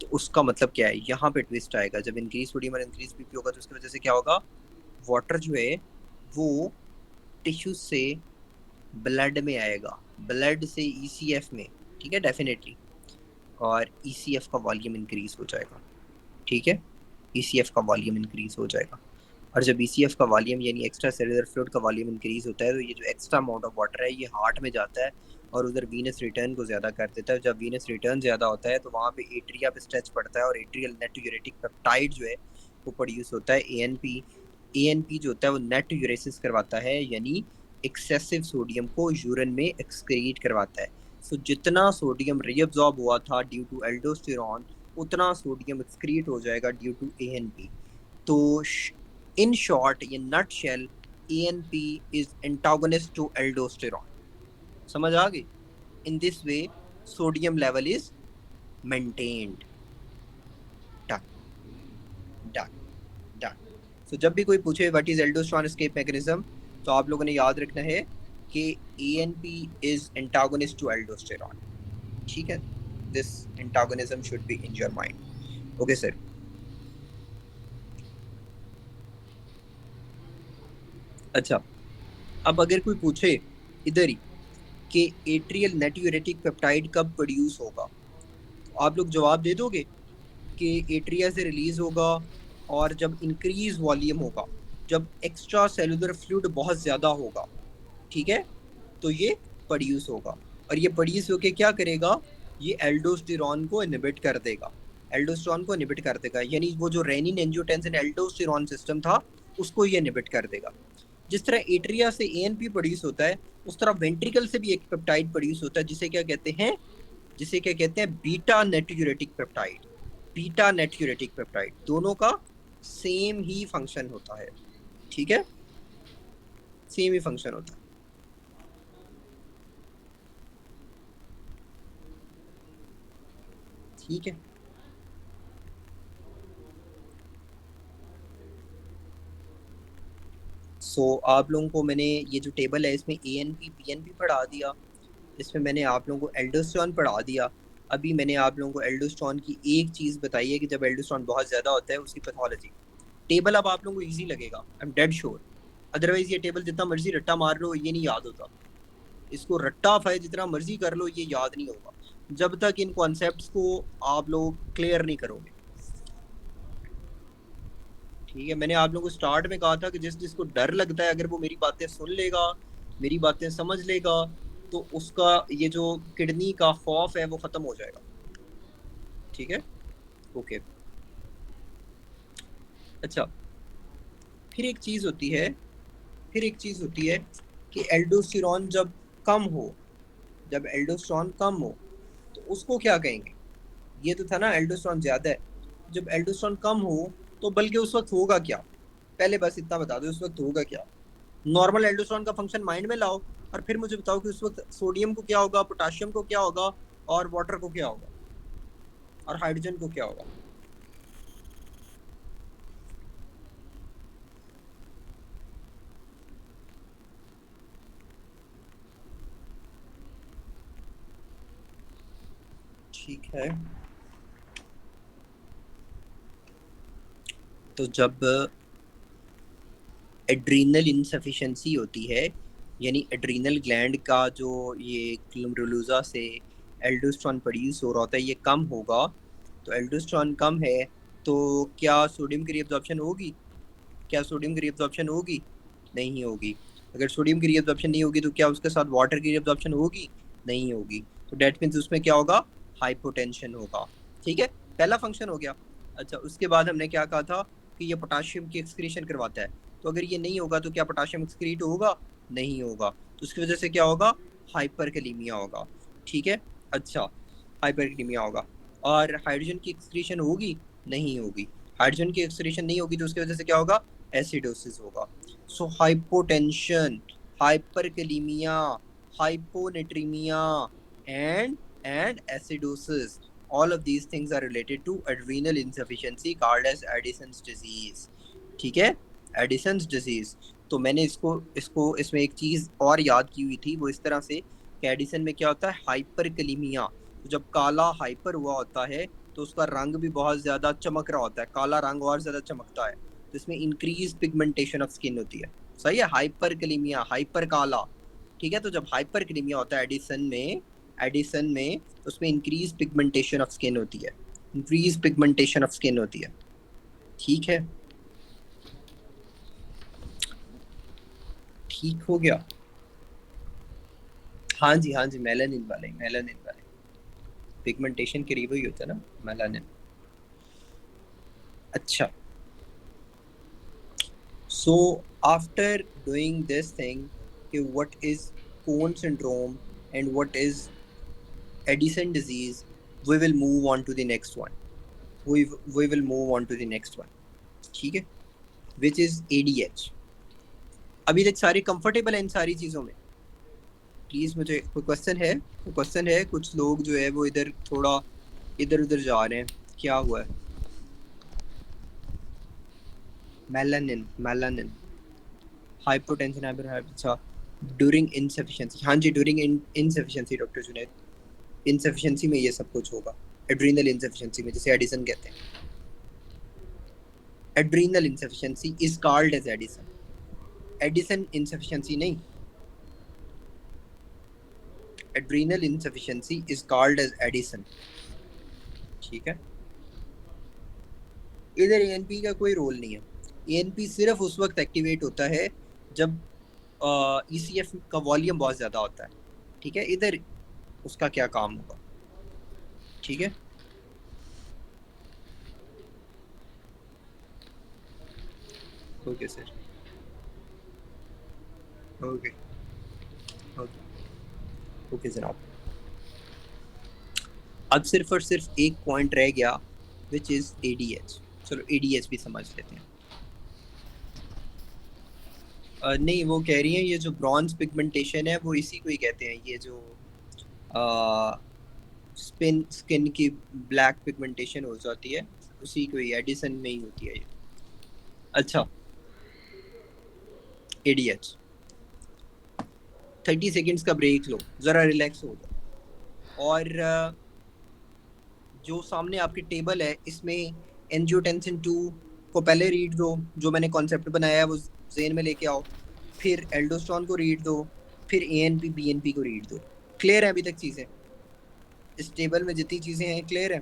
तो उसका मतलब क्या है? यहाँ पे ट्विस्ट आएगा। जब इंक्रीज सोडियम और इंक्रीज BP होगा तो उसकी वजह से क्या होगा? वाटर जो है वो टिश्यू से ब्लड में आएगा, ब्लड से ECF में, ठीक है, डेफिनेटली। और ECF का वॉल्यूम इंक्रीज हो जाएगा, ठीक है, ECF का वॉल्यूम इंक्रीज हो जाएगा। और जब ECF का वॉल्यूम यानी एक्स्ट्रा सेलुलर फ्लूइड का वॉल्यूम इंक्रीज होता है तो ये जो एक्स्ट्रा अमाउंट ऑफ वाटर है ये हार्ट में जाता है और उधर वीनस रिटर्न को ज़्यादा कर देता है। जब वीनस रिटर्न ज़्यादा होता है तो वहाँ पे एट्रिया पे स्ट्रेच पड़ता है और एट्रियल नाट्रियूरेटिक पेप्टाइड जो है वो प्रोड्यूस होता है, ANP जो होता है वो नेट यूरेसिस करवाता है, यानी एक्सेसिव सोडियम को यूरिन में एक्सक्रीट करवाता है। सो जितना सोडियम रीअब्जॉर्ब हुआ था ड्यू टू एल्डोस्टेरोन उतना सोडियम एक्सक्रीट हो जाएगा ड्यू टू ANP। तो इन शॉर्ट, ये nutshell, ANP is antagonist to aldosterone. समझ आ गई? In this way sodium level is maintained. Done. So जब भी कोई पूछे what is aldosterone escape mechanism तो आप लोगों ने याद रखना है कि ANP is antagonist to aldosterone, ठीक है। This antagonism should be in your mind. Okay sir. अच्छा, अब अगर कोई पूछे इधर ही कि एट्रियल नाट्रियूरेटिक पेप्टाइड कब प्रोड्यूस होगा, तो आप लोग जवाब दे दोगे कि एट्रिया से रिलीज होगा और जब इंक्रीज वॉल्यूम होगा, जब एक्स्ट्रा सेलुलर फ्लूइड बहुत ज़्यादा होगा, ठीक है, तो ये प्रोड्यूस होगा। और ये प्रोड्यूस होके क्या करेगा, ये एल्डोस्टेरॉन को इनहिबिट कर देगा, एल्डोस्टेरॉन को इनहिबिट कर देगा, यानी वो जो रेनिन एंजियोटेंसिन एल्डोस्टेरॉन सिस्टम था उसको ये इनहिबिट कर देगा। जिस तरह एट्रिया से एएनपी प्रोड्यूस होता है, उस तरह वेंट्रिकल से भी एक पेप्टाइड प्रोड्यूस होता है, जिसे क्या कहते हैं, जिसे क्या कहते हैं, बीटा नेट्यूरेटिक पेप्टाइड। बीटा नेट्यूरेटिक पेप्टाइड दोनों का सेम ही फंक्शन होता है, ठीक है, सेम ही फंक्शन होता है। ठीक है, आप लोगों को मैंने ये जो टेबल है इसमें एएनपी बीएनपी पढ़ा दिया, इसमें मैंने आप लोगों को एल्डोस्टेरॉन पढ़ा दिया। अभी मैंने आप लोगों को एल्डोस्टेरॉन की एक चीज़ बताई है कि जब एल्डोस्टेरॉन बहुत ज़्यादा होता है उसकी पैथोलॉजी। टेबल अब आप लोगों को इजी लगेगा, I am dead sure. Otherwise ये टेबल जितना मर्जी रट्टा मार लो ये नहीं याद होता, इसको रट्टा फाय जितना मर्जी कर लो ये याद नहीं होगा जब तक इन कॉन्सेप्ट्स को आप लोग क्लियर नहीं करोगे। ठीक है, मैंने आप लोगों को स्टार्ट में कहा था कि जिसको डर लगता है अगर वो मेरी बातें सुन लेगा, मेरी बातें समझ लेगा, तो उसका ये जो किडनी का खौफ है वो ख़त्म हो जाएगा। ठीक है, ओके। अच्छा, फिर एक चीज़ होती है कि एल्डोस्टेरॉन जब कम हो, जब एल्डोस्टेरॉन कम हो तो उसको क्या कहेंगे। ये तो था ना एल्डोस्टेरॉन ज़्यादा है, जब एल्डोस्टेरॉन कम हो तो बल्कि उस वक्त होगा क्या, पहले बस इतना बता दो उस वक्त होगा क्या। नॉर्मल एल्डोस्टेरॉन का फंक्शन माइंड में लाओ और फिर मुझे बताओ कि उस वक्त सोडियम को क्या होगा, पोटाशियम को क्या होगा, और वाटर को क्या होगा, और हाइड्रोजन को क्या होगा। ठीक है, तो जब एड्रीनल इनसफिशिएंसी होती है, यानी एड्रीनल ग्लैंड का जो ये ग्लोमेरुलोसा से एल्डोस्टेरॉन प्रोड्यूस हो रहा होता है ये कम होगा, तो एल्डोस्टेरॉन कम है तो क्या सोडियम की रीअब्जॉर्प्शन होगी, क्या सोडियम की रीअब्जॉर्प्शन होगी, नहीं होगी। अगर सोडियम की रीअब्जॉर्प्शन नहीं होगी तो क्या उसके साथ वाटर की रीअब्जॉर्प्शन होगी, नहीं होगी। तो डेट मीन्स उसमें क्या होगा, हाइपोटेंशन होगा। ठीक है, पहला फंक्शन हो गया। अच्छा, उसके बाद हमने क्या कहा था कि ये पोटाशियम की एक्सक्रीशन करवाता है, तो अगर ये नहीं होगा तो क्या पोटाशियम एक्सक्रीट होगा, नहीं होगा, तो उसकी वजह से क्या होगा, हाइपरकैलेमिया होगा। ठीक है, अच्छा, हाइपरकैलेमिया होगा। और हाइड्रोजन की एक्सक्रीशन होगी, नहीं होगी, हाइड्रोजन की एक्सक्रीशन नहीं होगी तो उसकी वजह से क्या होगा, एसिडोसिस होगा। So hypotension, hyperkalemia, hyponatremia and acidosis, all of these things are related to adrenal insufficiency called as Addison's disease। ठीक है, एडिसन्स डिजीज। तो मैंने इसमें एक चीज़ और याद की हुई थी, वो इस तरह से कि एडिसन में क्या होता है, हाइपरकैलेमिया। तो जब काला हाइपर हुआ होता है तो उसका रंग भी बहुत ज़्यादा चमक रहा होता है, काला रंग और ज़्यादा चमकता है, तो इसमें इंक्रीज पिगमेंटेशन ऑफ स्किन होती है। सही है, हाइपरकैलेमिया, हाइपर काला। ठीक है, तो जब हाइपरकैलेमिया होता है एडिसन में तो उसमें इंक्रीज पिगमेंटेशन ऑफ स्किन होती है, इंक्रीज पिगमेंटेशन ऑफ स्किन होती है। ठीक है, ठीक हो गया। हाँ जी, हाँ जी, मेलानिन वाले पिगमेंटेशन करीब ही होता है ना, मेलानिन। अच्छा, so after doing this thing कि what is Conn syndrome and what is Addison disease, we will move on to the next one, we will move on to the next one। ठीक है, which is ADH। अभी तक सारे comfortable हैं इन सारी चीज़ों में। प्लीज़ मुझे कोई क्वेश्चन है, कुछ लोग जो है वो इधर थोड़ा इधर उधर जा रहे हैं, क्या हुआ है। मेलानिन हाइपोटेंशन, अच्छा, ड्यूरिंग इनसफिशिएंसी। हाँ जी, during insufficiency doctor Junaid, insufficiency में ये सब कुछ होगा, एड्रीनल इनसफिशिएंसी में, जिसे एडिसन कहते हैं। Adrenal insufficiency is called as Addison insufficiency नहीं, adrenal insufficiency is called as Addison. ठीक है, इधर एएनपी का कोई रोल नहीं है, एएनपी सिर्फ उस वक्त एक्टिवेट होता है जब ईसीएफ का वॉल्यूम बहुत ज़्यादा होता है। ठीक है, इधर उसका क्या काम होगा, ठीक है। Okay sir, okay okay okay जनाब। अब सिर्फ और सिर्फ एक पॉइंट रह गया विच इज एडीएच। चलो एडीएच भी समझ लेते हैं। नहीं, वो कह रही हैं ये जो ब्रॉन्ज पिगमेंटेशन है वो इसी को ही कहते हैं, ये जो स्किन की ब्लैक पिगमेंटेशन हो जाती है उसी को ही, एडिसन में ही होती है ये। अच्छा, एडीएच 30 सेकेंड्स का ब्रेक लो, ज़रा रिलैक्स हो जाओ। और जो सामने आपकी टेबल है इसमें एंजियोटेंसिन 2 को पहले रीड दो, जो मैंने कॉन्सेप्ट बनाया है वो ज़हन में लेके आओ। फिर एल्डोस्टेरोन को रीड दो, फिर एएनपी बीएनपी को रीड दो। क्लियर है अभी तक चीज़ें? इस टेबल में जितनी चीज़ें हैं क्लियर है?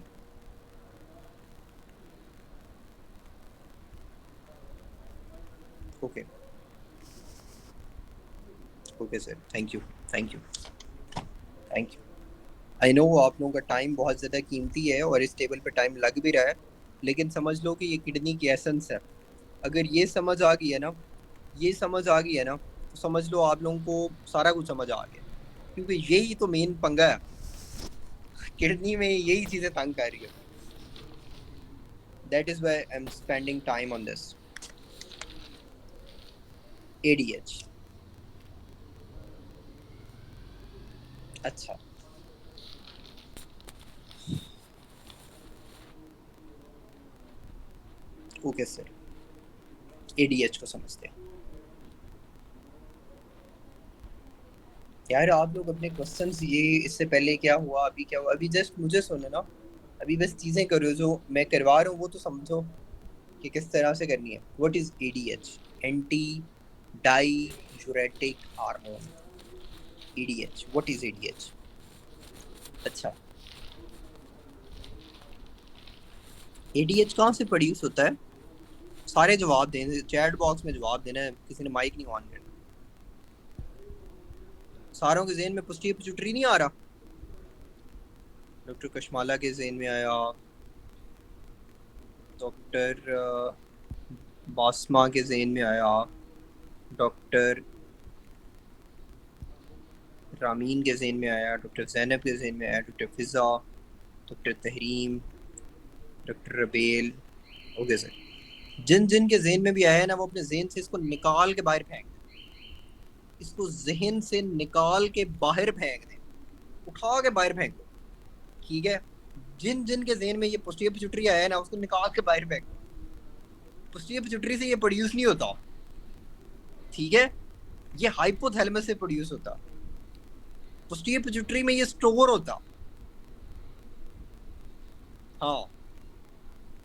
Okay okay sir, thank you thank you thank you. I know आप लोगों का टाइम बहुत ज़्यादा कीमती है और इस टेबल पे टाइम लग भी रहा है, लेकिन समझ लो कि ये किडनी की एसेंस है। अगर ये समझ आ गई है ना, ये समझ आ गई है ना, तो समझ लो आप लोगों को सारा कुछ समझ आ गया, क्योंकि यही तो मेन पंगा है, किडनी में यही चीज़ें तंग कर रही है। That is why I am spending time on this. ADH। अच्छा, ओके सर, ADH को समझते हैं। यार आप लोग अपने क्वेश्चंस, ये इससे पहले क्या हुआ, अभी क्या हुआ, अभी जस्ट मुझे सुनो ना, अभी बस चीज़ें करो जो मैं करवा रहा हूँ वो तो समझो कि किस तरह से करनी है। What is ADH? Anti diuretic hormone, ADH। What is ADH? अच्छा, ADH कहाँ से प्रोड्यूस होता है? सारे जवाब दें, चैट बॉक्स में जवाब देना है, किसी ने माइक नहीं ऑन करना। सारों के ज़हन में पोस्टीरियर पिट्यूटरी नहीं आ रहा? डॉक्टर कशमाला के ज़हन में आया, डॉक्टर बासमा के ज़हन में आया, डॉक्टर रामीन के ज़हन में आया, डॉक्टर ज़ैनब के ज़हन में आया, doctor Fiza, doctor Tahreem, doctor Rabail. Okay sir, जिन जिन के ज़हन में भी आया है ना, वो अपने ज़हन से इसको निकाल के बाहर फेंक दें, इसको जहन से निकाल के बाहर फेंक दें, उठा के बाहर फेंक दो, ठीक है। जिन जिन के ज़हन में ये पोस्टीरियर पिट्यूटरी आया है ना, उसको निकाल के बाहर फेंक दो। पोस्टीरियर पिट्यूटरी से ये प्रोड्यूस नहीं होता, ठीक है, ये हाइपोथैलेमस से प्रोड्यूस होता। पोस्टीरियर पिट्यूटरी में ये स्टोर होता, हाँ,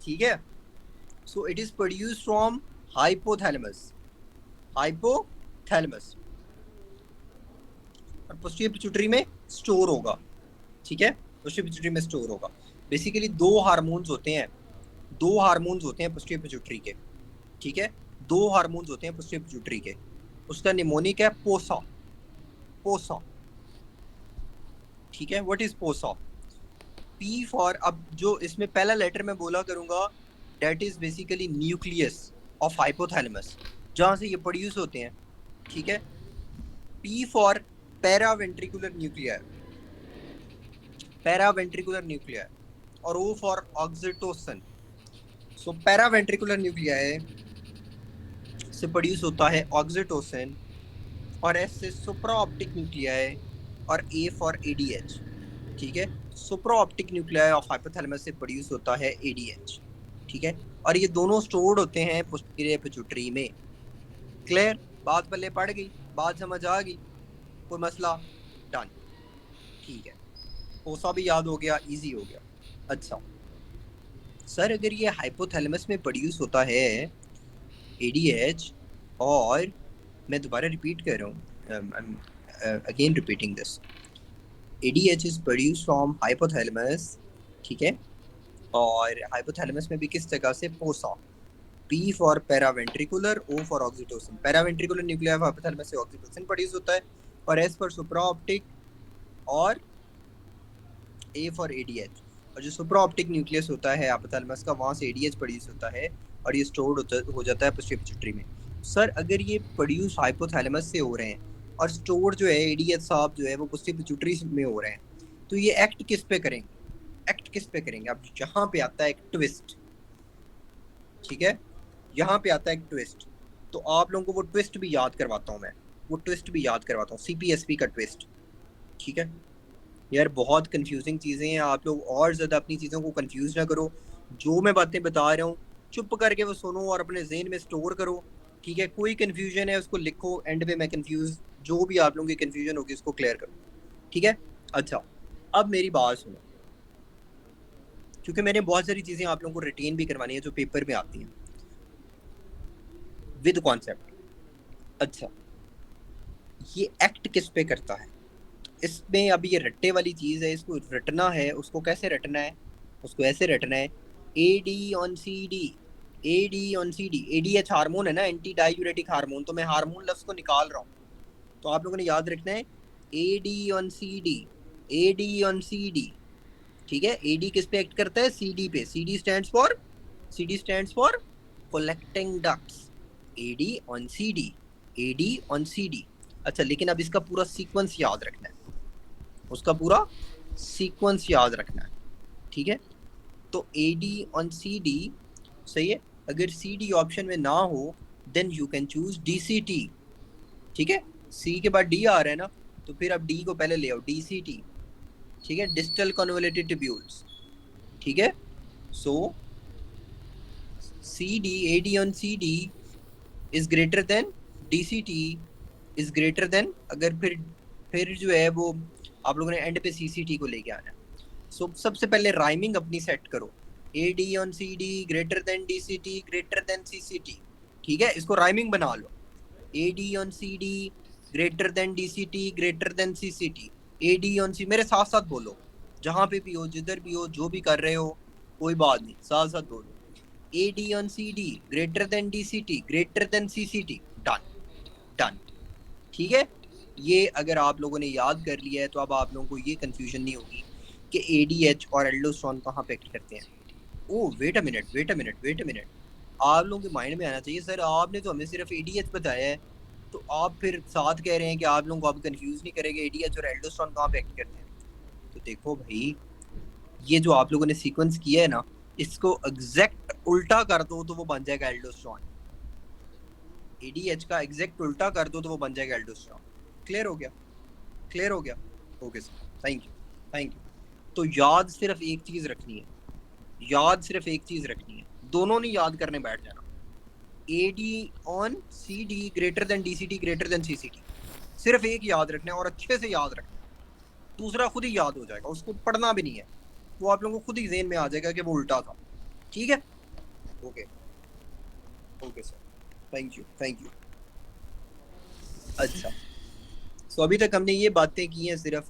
ठीक है। So it is produced from hypothalamus, hypothalamus, और पोस्टीरियर पिट्यूटरी में स्टोर होगा, ठीक है, पोस्टीरियर पिट्यूटरी में स्टोर होगा। बेसिकली दो हार्मोन्स होते हैं, दो हार्मोन्स होते हैं पोस्टीरियर पिट्यूटरी के, ठीक है, दो हार्मोन्स होते हैं पोस्टीरियर पिट्यूटरी के। उसका निमोनिक है पोसा, पोसा, ठीक है। व्हाट इज पोसा? P फॉर, अब जो इसमें पहला लेटर मैं बोला करूंगा, that is basically nucleus of hypothalamus, जहां से ये प्रोड्यूस होते हैं, ठीक है। P for paraventricular nuclear, paraventricular nuclear, और O for oxytocin. So paraventricular nuclear से प्रोड्यूस होता है ऑक्सीटोसिन, और S से सुप्राऑप्टिक न्यूक्लियर, और A फॉर ADH, ठीक है। सुप्राऑप्टिक न्यूक्लियर ऑफ हाइपोथैलेमस से प्रोड्यूस होता है ADH, ठीक है, और ये दोनों स्टोर्ड होते हैं पोस्टीरियर पिट्यूटरी में। क्लियर? बात पल्ले पड़ गई, बात समझ आ गई, कोई मसला? डन, ठीक है, पोसा भी याद हो गया, इजी हो गया। अच्छा सर, अगर ये हाइपोथैलेमस में प्रोड्यूस होता है ADH, और मैं दोबारा रिपीट कर रहा हूँ, again repeating this, ADH is produce from hypothalamus, ठीक है, और हाइपोथैलेमस में भी किस जगह से? पोसा। P for paraventricular, O for oxytocin. Paraventricular nuclear hypothalamus से ऑक्सीटोसिन प्रोड्यूस होता है, और S फॉर सुप्राऑप्टिक और ए फॉर एडीएच, और जो सुप्रा ऑप्टिक न्यूक्लियस होता है हाइपोथैलेमस का, वहाँ से एडीएच प्रोड्यूस होता है और ये स्टोर्ड हो जाता है पोस्टीरियर पिट्यूटरी में। सर अगर ये प्रोड्यूस हाइपोथैलेमस से हो रहे हैं और स्टोर जो है एडीएच साहब जो है वो पोस्टीरियर पिट्यूटरी में हो रहे हैं, तो ये एक्ट किस पे करेंगे? एक्ट किस पे करेंगे? अब यहाँ पे आता है एक ट्विस्ट, ठीक है, यहाँ पे आता है एक ट्विस्ट। तो आप लोगों को वो ट्विस्ट भी याद करवाता हूँ मैं, वो ट्विस्ट भी याद करवाता हूँ, सीपीएसपी का ट्विस्ट, ठीक है। यार बहुत कंफ्यूजिंग चीज़ें हैं, आप लोग और ज़्यादा अपनी चीज़ों को कंफ्यूज ना करो। जो मैं बातें बता रहा हूँ चुप करके वो सुनो और अपने जहन में स्टोर करो, ठीक है। कोई कंफ्यूजन है उसको लिखो, एंड पे मैं कंफ्यूज, जो भी आप लोगों की कंफ्यूजन होगी उसको क्लियर करो, ठीक है। अच्छा अब मेरी बात सुनो, क्योंकि मैंने बहुत सारी चीज़ें आप लोगों को रिटेन भी करवानी है जो पेपर में आती हैं विद कॉन्सेप्ट। अच्छा ये एक्ट किस पे करता है? इसमें अब ये रट्टे वाली चीज़ है, इसको रटना है। उसको कैसे रटना है? उसको ऐसे रटना है, A D on C D, A D on C D. ADH hormone है ना, एंटी डायूरेटिक हार्मोन, तो मैं हार्मोन लफ्ज़ को निकाल रहा हूँ, तो आप लोगों ने याद रखना है A D on C D, A D on C D, ठीक है। ए डी किस पे एक्ट करता है? सी डी पे। C D stands for collecting ducts, A D on C D, A D on C D. अच्छा लेकिन अब इसका पूरा सीक्वेंस याद रखना है, उसका पूरा सीक्वेंस याद रखना है, ठीक है। तो A D on C D, सही है। अगर सी डी ऑप्शन में ना हो then you can choose D C T, ठीक है। सी के बाद डी आ रहा है ना, तो फिर अब डी को पहले ले आओ, डी सी टी, ठीक है, डिस्टल कन्वोल्यूटेड ट्यूब्यूल्स, ठीक है। So C D, A D on C D is greater than D C T is greater than, अगर फिर जो है वो आप लोगों ने एंड पे सी सी टी को लेके आना है। सो सबसे पहले राइमिंग अपनी सेट करो, A D on C D greater than D C T greater than C C T, ठीक है। इसको राइमिंग बना लो, A D on C D greater than D C T greater than C C T, A D on C, मेरे साथ साथ बोलो, जहाँ पे भी हो, जिधर भी हो, जो भी कर रहे हो, कोई बात नहीं, साथ साथ बोलो, A D on C D greater than D C T greater than C C T. Done done, ठीक है। ये अगर आप लोगों ने याद कर लिया है तो अब आप लोगों को ये कंफ्यूजन नहीं होगी कि एडीएच और एल्डोस्टेरोन कहाँ पे एक्ट करते हैं। ओह वेट अ मिनट, आप लोगों के माइंड में आना चाहिए सर आपने तो हमें सिर्फ एडीएच बताया है, तो आप फिर साथ कह रहे हैं कि आप लोगों को अब कंफ्यूज नहीं करेंगे एडीएच और एल्डोस्टेरोन कहाँ पे एक्ट करते हैं। तो देखो भाई, ये जो आप लोगों ने सीक्वेंस किया है ना, इसको एग्जैक्ट उल्टा कर दो तो वो बन जाएगा एल्डोस्टेरोन। एडीएच का एग्जैक्ट उल्टा कर दो तो वो बन जाएगा एल्डोस्टेरोन। क्लियर हो गया? Okay sir, thank you. तो याद सिर्फ एक चीज रखनी है, दोनों नहीं याद करने बैठ जाना। A D on C D greater than D C T greater than C C T, सिर्फ एक याद रखना है और अच्छे से याद रखना है। दूसरा खुद ही याद हो जाएगा, उसको पढ़ना भी नहीं है, वो आप लोगों को खुद ही ज़हन में आ जाएगा कि वो उल्टा था, ठीक है। Okay sir, thank you. अच्छा सो अभी तक हमने ये बातें की हैं सिर्फ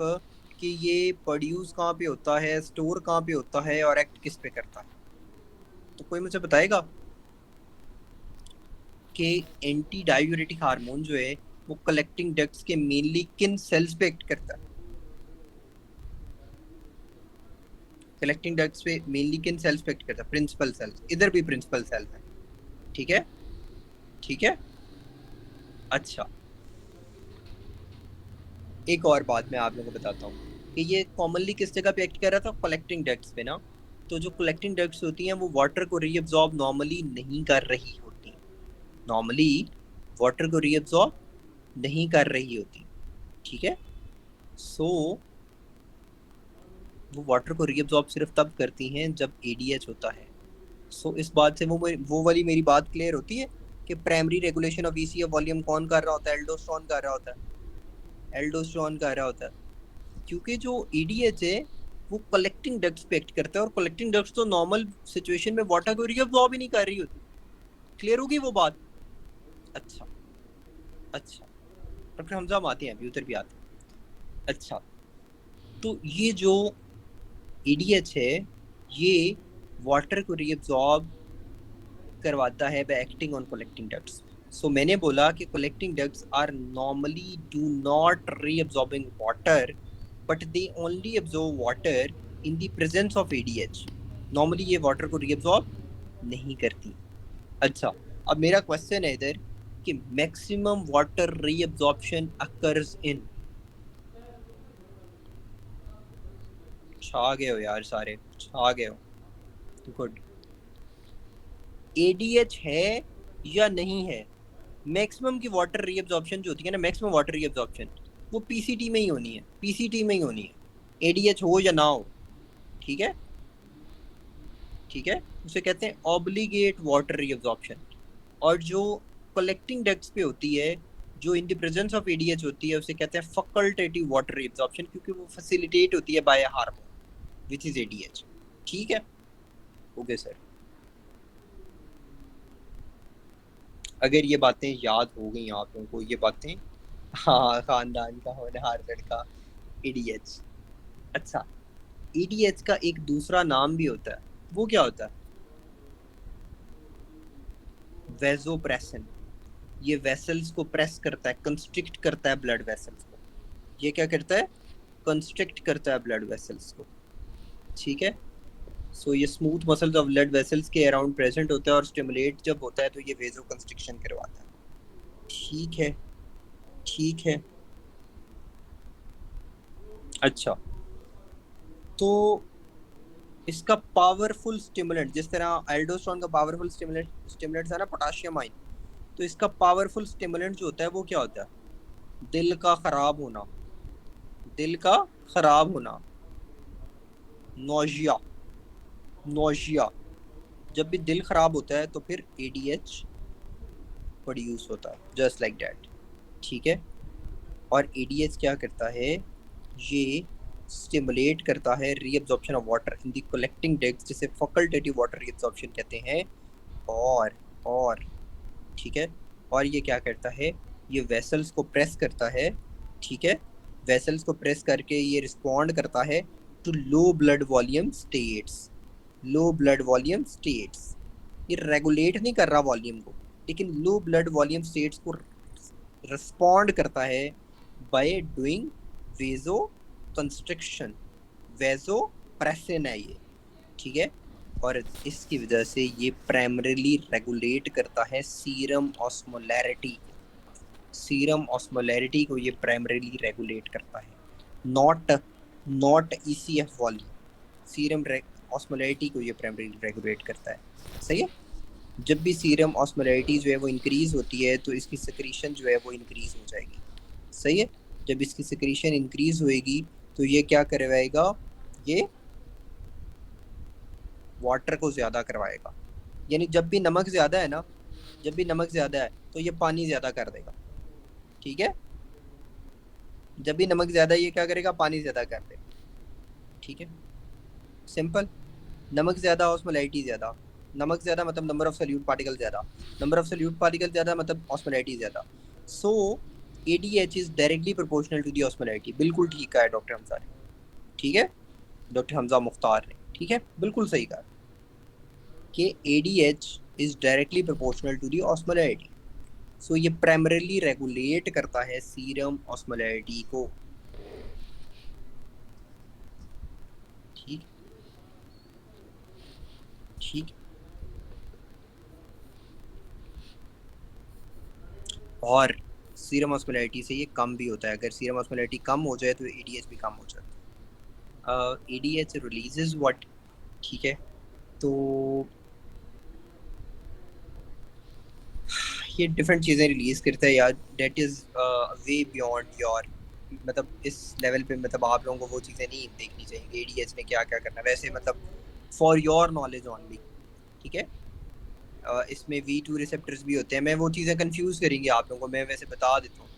कि ये प्रोड्यूस कहाँ पे होता है, स्टोर कहाँ पे होता है और एक्ट किस पे करता है। तो कोई मुझे बताएगा कि एंटी डायूरेटिक हार्मोन जो है वो कलेक्टिंग डक्ट्स के मेनली किन सेल्स पे एक्ट करता है? कलेक्टिंग डक्ट्स पे मेनली किन सेल्स पे एक्ट करता है? प्रिंसिपल सेल्स, इधर भी प्रिंसिपल सेल्स है, ठीक है। अच्छा एक और बात मैं आप लोगों को बताता हूँ कि ये कॉमनली किस जगह पे एक्ट कर रहा था? कलेक्टिंग डक्ट्स पे ना। तो जो कलेक्टिंग डक्ट्स होती हैं वो वाटर को रीअब्सॉर्ब नॉर्मली नहीं कर रही होती, ठीक है। सो वो वाटर को रीअब्सॉर्ब सिर्फ तब करती हैं जब एडीएच होता है। सो इस बात से वो वाली मेरी बात क्लियर होती है कि primary regulation of ECF volume कौन कर रहा होता है? एल्डोस्टेरोन कर रहा होता है, क्योंकि जो एडीएच है वो कलेक्टिंग डक्ट्स पे एक्ट करता है और कलेक्टिंग डक्ट्स तो नॉर्मल सिचुएशन में वाटर को रीअब्सॉर्ब ही नहीं कर रही होती। क्लियर होगी वो बात? अच्छा डॉक्टर हमजा हम आते हैं, अभी उधर भी आते हैं। अच्छा तो ये जो एडीएच है ये वाटर को रीअब्सॉर्ब करवाता है by acting on collecting ducts. So मैंने बोला कि collecting ducts are normally do not reabsorbing water, but they only absorb water in the presence of ADH normally ये वाटर को रीअब्सॉर्ब नहीं करती। अच्छा, अब मेरा क्वेश्चन है इधर कि maximum water reabsorption occurs in, छा गए हो यार सारे, छा गए हो, गुड। एडीएच है या नहीं है? मैक्सिमम की वाटर रीअब्सॉर्प्शन जो होती है ना, मैक्सिमम वाटर रीअब्सॉर्प्शन वो पीसीटी में ही होनी है, पीसीटी में ही होनी है, एडीएच हो या ना हो। ठीक है, ठीक है, उसे कहते हैं ऑब्लिगेट वाटर रीअब्सॉर्प्शन। और जो कलेक्टिंग डक्ट्स पे होती है, जो इन द प्रेजेंस ऑफ एडीएच होती है, उसे कहते हैं फैकल्टेटिव वाटर रीअब्सॉर्प्शन, क्योंकि वो फैसिलिटेट होती है by hormone which is ADH. ठीक है, ओके सर। अगर ये बातें याद हो गई आप लोगों को, ये बातें, हाँ, खानदान का होनहार लड़का एडीएच। अच्छा, एडीएच का एक दूसरा नाम भी होता है, वो क्या होता है? वेजोप्रेसिन। ये वेसल्स को प्रेस करता है, कंस्ट्रिक्ट करता है ब्लड वेसल्स को। ये क्या करता है? कंस्ट्रिक्ट करता है ब्लड वेसल्स को। ठीक है, सो ये smooth muscles of blood vessels के अराउंड प्रेजेंट होता है, और स्टिमुलेट जब होता है तो ये वेजो कंस्ट्रिक्शन करवाता है। ठीक है, ठीक है। अच्छा, तो इसका पावरफुल स्टिमुलेंट, जिस तरह एल्डोस्टेरोन का पावरफुल स्टिमुलेंट है ना पोटेशियम आयन, तो इसका पावरफुल स्टिमुलेंट जो होता है वो क्या होता है? दिल का खराब होना, दिल का खराब होना, नोजिया, नोजिया। जब भी दिल खराब होता है तो फिर एडीएच प्रोड्यूस होता है, जस्ट लाइक दैट। ठीक है, और एडीएच क्या करता है? ये स्टिमुलेट करता है reabsorption of water in the collecting ducts, जिसे फैकल्टेटिव वाटर रीअब्जॉर्प्शन कहते हैं। और ठीक है, और ये क्या करता है? ये वेसल्स को प्रेस करता है। ठीक है, वेसल्स को प्रेस करके ये रिस्पॉन्ड करता है to low blood volume states, low blood volume states. ये रेगुलेट नहीं कर रहा वॉल्यूम को, लेकिन लो ब्लड वॉल्यूम स्टेट्स को रिस्पॉन्ड करता है by doing vasoconstriction, vasopressin है ये। ठीक है, और इसकी वजह से ये प्राइमरीली रेगुलेट करता है सीरम ऑस्मोलैरिटी, सीरम ऑस्मोलैरिटी को ये प्राइमरीली रेगुलेट करता है, not ECF volume. Serum osmolarity को ये प्राइमरीली रेगुलेट करता है। सही है, जब भी सीरम ऑस्मोलैरिटी जो है वो इंक्रीज होती है तो इसकी सिक्रीशन जो है वो इंक्रीज हो जाएगी। सही है, जब इसकी सिक्रीशन इंक्रीज होएगी तो ये क्या करवाएगा? ये वाटर को ज़्यादा करवाएगा। यानी जब भी नमक ज़्यादा है ना, जब भी नमक ज़्यादा है तो ये पानी ज़्यादा कर देगा। ठीक है, जब भी नमक ज़्यादा है ये क्या करेगा? पानी ज़्यादा कर देगा। ठीक है, सिंपल। नमक ज़्यादा, ऑस्मोलैरिटी ज़्यादा। नमक ज़्यादा मतलब नंबर ऑफ सोल्यूट पार्टिकल ज़्यादा, नंबर ऑफ सोल्यूट पार्टिकल ज़्यादा मतलब ऑस्मोलैरिटी ज़्यादा। So ADH is directly proportional to the osmolarity. बिल्कुल ठीक कहा है डॉक्टर हमजा ने। ठीक है, डॉक्टर हमजा मुख्तार ने, ठीक है, बिल्कुल सही कहा कि ADH is directly proportional to the osmolarity. So ये प्राइमरीली रेगुलेट करता है सीरम ऑस्मोलैरिटी को। ठीक, ठीक। और सीरम ऑस्मोलैरिटी से ये कम भी होता है। अगर सीरम ऑस्मोलैरिटी कम हो जाए तो ADH भी कम हो जाता है। ADH releases what? ठीक है, तो ये डिफरेंट चीज़ें रिलीज़ करता है यार, that is way beyond your, मतलब इस लेवल पे मतलब आप लोगों को वो चीज़ें नहीं देखनी चाहिए ADH ने क्या क्या करना है। वैसे मतलब फॉर योर नॉलेज ऑनली। ठीक है, इसमें V2 रिसेप्टर्स भी होते हैं। मैं वो चीज़ें कंफ्यूज करेंगी आप लोगों को, मैं वैसे बता देता हूँ।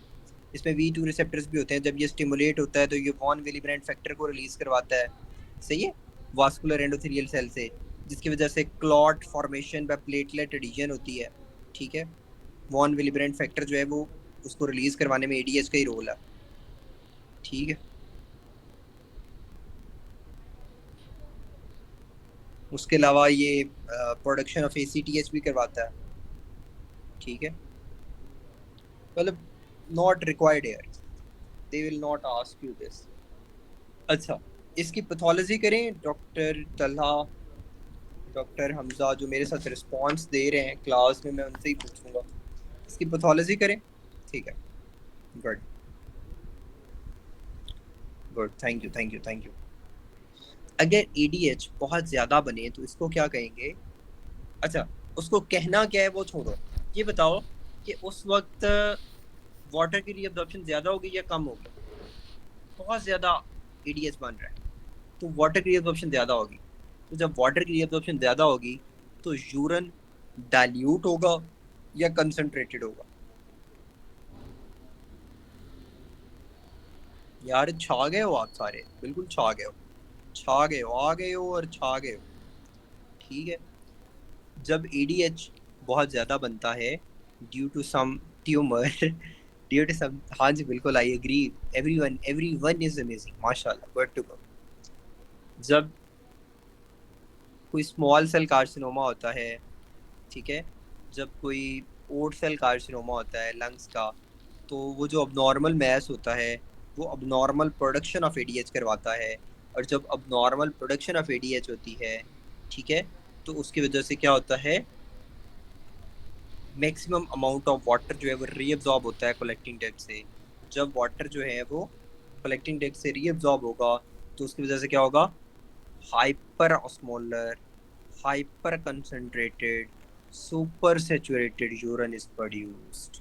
इसमें V2 रिसेप्टर्स भी होते हैं। जब ये स्टिमुलेट होता है तो ये वॉन विलिब्रेंट फैक्टर को रिलीज़ करवाता है। सही है, वास्कुलर एंडोथेलियल सेल से, जिसकी वजह से क्लॉट फॉर्मेशन व प्लेटलेट एडिशन होती है। ठीक है, वॉन विलिब्रेंट फैक्टर जो है वो उसको रिलीज़ करवाने में ADH का ही रोल है। ठीक है, उसके अलावा ये प्रोडक्शन ऑफ ACTH भी करवाता है। ठीक है, मतलब not required here, they will not ask you this. अच्छा, इसकी पैथोलॉजी करें डॉक्टर तलहा, डॉक्टर हमजा जो मेरे साथ रिस्पांस दे रहे हैं क्लास में, मैं उनसे ही पूछूंगा। इसकी पैथोलॉजी करें, ठीक है, good good, thank you thank you thank you. अगर एडीएच बहुत ज़्यादा बने तो इसको क्या कहेंगे? अच्छा, उसको कहना क्या है वो छोड़ो, ये बताओ कि उस वक्त वाटर की रीअब्जॉर्प्शन ज़्यादा होगी या कम होगी? बहुत ज़्यादा एडीएच बन रहा है तो वाटर की रीअब्जॉर्प्शन ज़्यादा होगी। तो जब वाटर की रीअब्जॉर्प्शन ज़्यादा होगी तो यूरन डाइल्यूट होगा या कंसंट्रेटेड होगा? यार छा गए हो आप सारे, बिल्कुल छा गए हो, छा गए हो, आ गए हो और छा गए हो। ठीक है, जब एडीएच बहुत ज़्यादा बनता है due to some tumour due to some, हाँ जी बिल्कुल, I agree, everyone is amazing, माशाल्लाह, गुड टू गो। जब कोई स्मॉल सेल कार्सिनोमा होता है, ठीक है, जब कोई ओट सेल कार्सिनोमा होता है लंग्स का, तो वो जो अबनॉर्मल मैस होता है वो अबनॉर्मल प्रोडक्शन ऑफ एडीएच करवाता है, और जब अबनॉर्मल प्रोडक्शन ऑफ एडीएच होती है, ठीक है, तो उसकी वजह से क्या होता है, मैक्सिमम अमाउंट ऑफ वाटर जो है वो रीअब्जॉर्ब होता है कलेक्टिंग डक्ट से। जब वाटर जो है वो कलेक्टिंग डक्ट से रीअब्जॉर्ब होगा तो उसकी वजह से क्या होगा, hyper osmolar, hyper concentrated, super saturated urine is produced.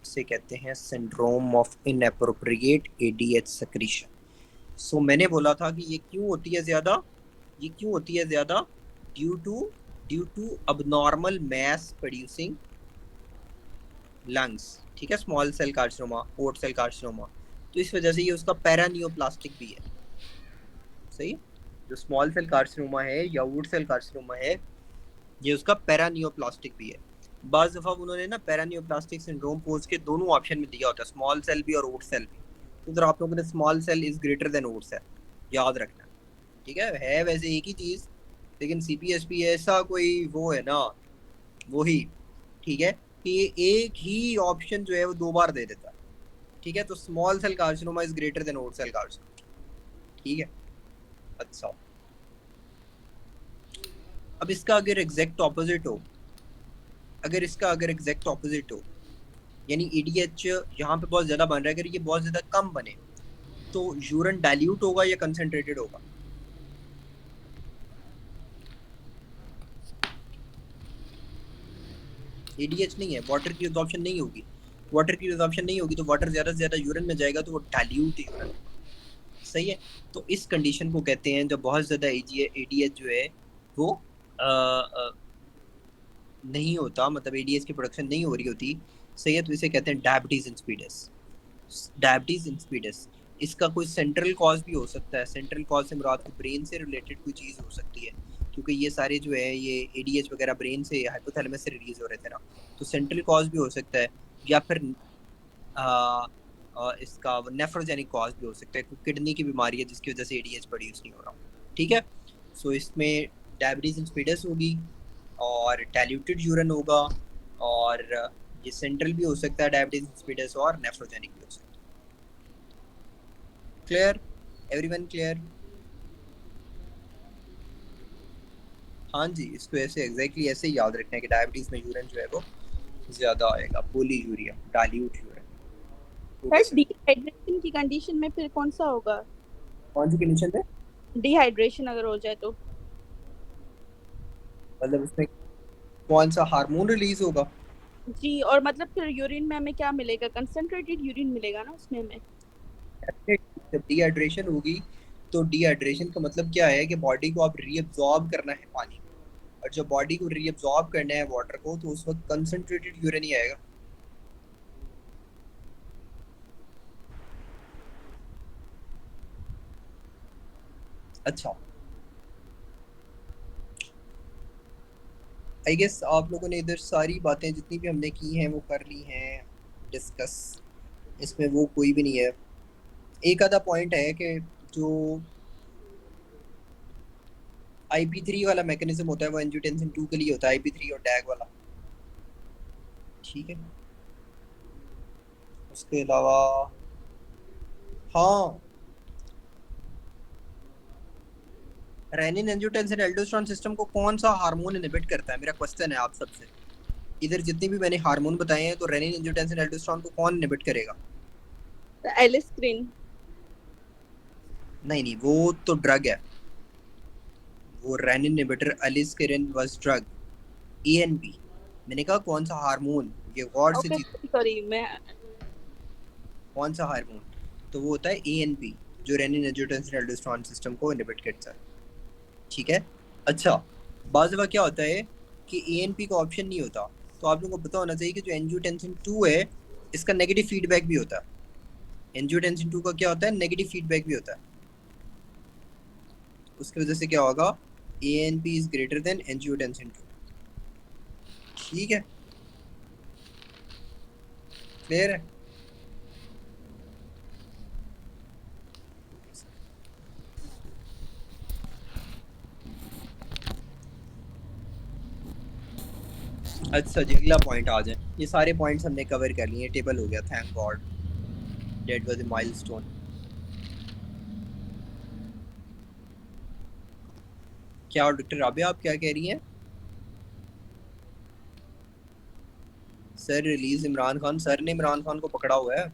इसे कहते हैं syndrome of inappropriate ADH secretion. So मैंने बोला था कि ये क्यों होती है ज़्यादा, ये क्यों होती है ज़्यादा, due to abnormal mass producing lungs, ठीक है, स्मॉल सेल कार्सिनोमा, पोर्ट सेल कार्सिनोमा, तो इस वजह से ये उसका पैरानियोप्लास्टिक भी है। सही, जो स्मॉल सेल कार्सिनोमा है या वुड सेल कार्सिनोमा है, ये उसका पैरानियोप्लास्टिक भी है। बाज़ दफ़ा उन्होंने ना पैरानियोप्लास्टिक सिंड्रोम पोज के दोनों ऑप्शन में दिया होता है, स्मॉल सेल भी और वुड सेल भी। तो उधर आप लोगों ने small cell is greater than wood cell, याद रखना, ठीक है वैसे एक ही चीज़, लेकिन सीपीएसपी ऐसा कोई वो है ना, वही, ठीक है, कि ये एक ही ऑप्शन जो है वो दो बार दे देता है, ठीक है, तो small cell carcinoma is greater than wood cell carcinoma, ठीक है। अच्छा, अब इसका अगर एग्जैक्ट ऑपोजिट हो, अगर इसका अगर एग्जैक्ट ऑपोजिट हो, यानी एडीएच यहाँ पे बहुत ज़्यादा बन रहा है, अगर ये बहुत ज़्यादा कम बने तो यूरिन डाइल्यूट होगा या कंसंट्रेटेड होगा? एडीएच नहीं है, वाटर की रिजॉर्प्शन नहीं होगी, वाटर की रिजॉर्प्शन नहीं होगी तो वाटर ज़्यादा से ज़्यादा यूरिन में जाएगा तो वो डाइल्यूट यूरिन होगा, सही है। तो इस कंडीशन को कहते हैं जब बहुत ज़्यादा एडीएच जो है वो नहीं होता, मतलब एडीएच की प्रोडक्शन नहीं हो रही होती, सही है, तो इसे कहते हैं डायबिटीज़ इंसिपिडस, डायबिटीज़ इंसिपिडस। इसका कोई सेंट्रल कॉज भी हो सकता है, सेंट्रल कॉज से मुराद को ब्रेन से रिलेटेड कोई चीज़ हो सकती है, क्योंकि ये सारे जो है ये एडीएच वगैरह ब्रेन से, हाइपोथैलेमस से रिलीज हो रहे थे ना, तो सेंट्रल कॉज भी हो सकता है, या फिर इसका नेफ्रोजेनिक कॉज भी हो सकता है, क्योंकि किडनी की बीमारी है जिसकी वजह से एडीएच प्रोड्यूस नहीं हो रहा, ठीक है। सो इसमें डायबिटीज़ इंसिपिडस होगी और डाइल्यूटेड यूरिन होगा, और ये सेंट्रल भी हो सकता है डायबिटीज़ इंसिपिडस, और नेफ्रोजेनिक भी हो सकता है। Clear, everyone clear? हाँ जी, इसको ऐसे एग्जैक्टली ऐसे ही याद रखना है कि डायबिटीज़ में यूरिन जो है वो ज़्यादा आएगा, polyuria, dilute urine. Sir dehydration की कंडीशन में फिर कौन सा होगा? कौन सी कंडीशन में? डिहाइड्रेशन अगर हो जाए तो मतलब उसमें कौन सा हार्मोन रिलीज होगा? जी, और मतलब फिर यूरिन में हमें क्या मिलेगा? कंसंट्रेटेड यूरिन मिलेगा ना उसमें हमें? जब डिहाइड्रेशन होगी तो डिहाइड्रेशन का मतलब क्या है कि बॉडी को आप रीअब्जॉर्ब करना है पानी, और जब बॉडी को रीअब्जॉर्ब करना है वाटर को तो उस वक्त कंसंट्रेटेड यूरिन ही आएगा। अच्छा, आई गेस आप लोगों ने इधर सारी बातें जितनी भी हमने की हैं वो कर ली हैं डिस्कस, इसमें वो कोई भी नहीं है। एक आधा पॉइंट है कि जो IP3 वाला मैकेनिज्म होता है वो एंजियोटेंसिन 2 के लिए होता है, IP3 और डैग वाला, ठीक है। उसके अलावा हाँ, रेनिन एंजियोटेंसिन एल्डोस्टेरोन सिस्टम को कौन सा हार्मोन इनहिबिट करता है? मेरा क्वेश्चन है आप सबसे। इधर जितने भी मैंने हार्मोन बताए हैं तो रेनिन एंजियोटेंसिन एल्डोस्टेरोन को कौन इनहिबिट करेगा? एलिस्क्रिन। नहीं नहीं, वो तो ड्रग है। वो renin inhibitor aliskiren was drug. ANP. मैंने कहा कौन सा हार्मोन, ये गौर से ओके चीज, सॉरी मैं कौन सा हार्मोन? तो वो होता है एएनपी, जो रेनिन एंजियोटेंसिन एल्डोस्टेरोन सिस्टम को इनहिबिट करता है। ठीक है। अच्छा, बाज़ दफ़ा क्या होता है कि एएनपी का ऑप्शन नहीं होता, तो आप लोगों को पता होना चाहिए कि जो एंजियोटेंसिन 2 है इसका नेगेटिव फीडबैक भी होता है। एंजियोटेंसिन 2 का क्या होता है? नेगेटिव फीडबैक भी होता है। उसकी वजह से क्या होगा? ANP is greater then angiotensin 2। ठीक है, क्लियर है? अच्छा जी, अगला पॉइंट आ जाए। ये सारे पॉइंट्स हमने कवर कर लिए, टेबल हो गया, thank God, that was a milestone. क्या डॉक्टर राबिया आप क्या कह रही हैं? Sir release Imran Khan, sir ने इमरान खान को पकड़ा हुआ है।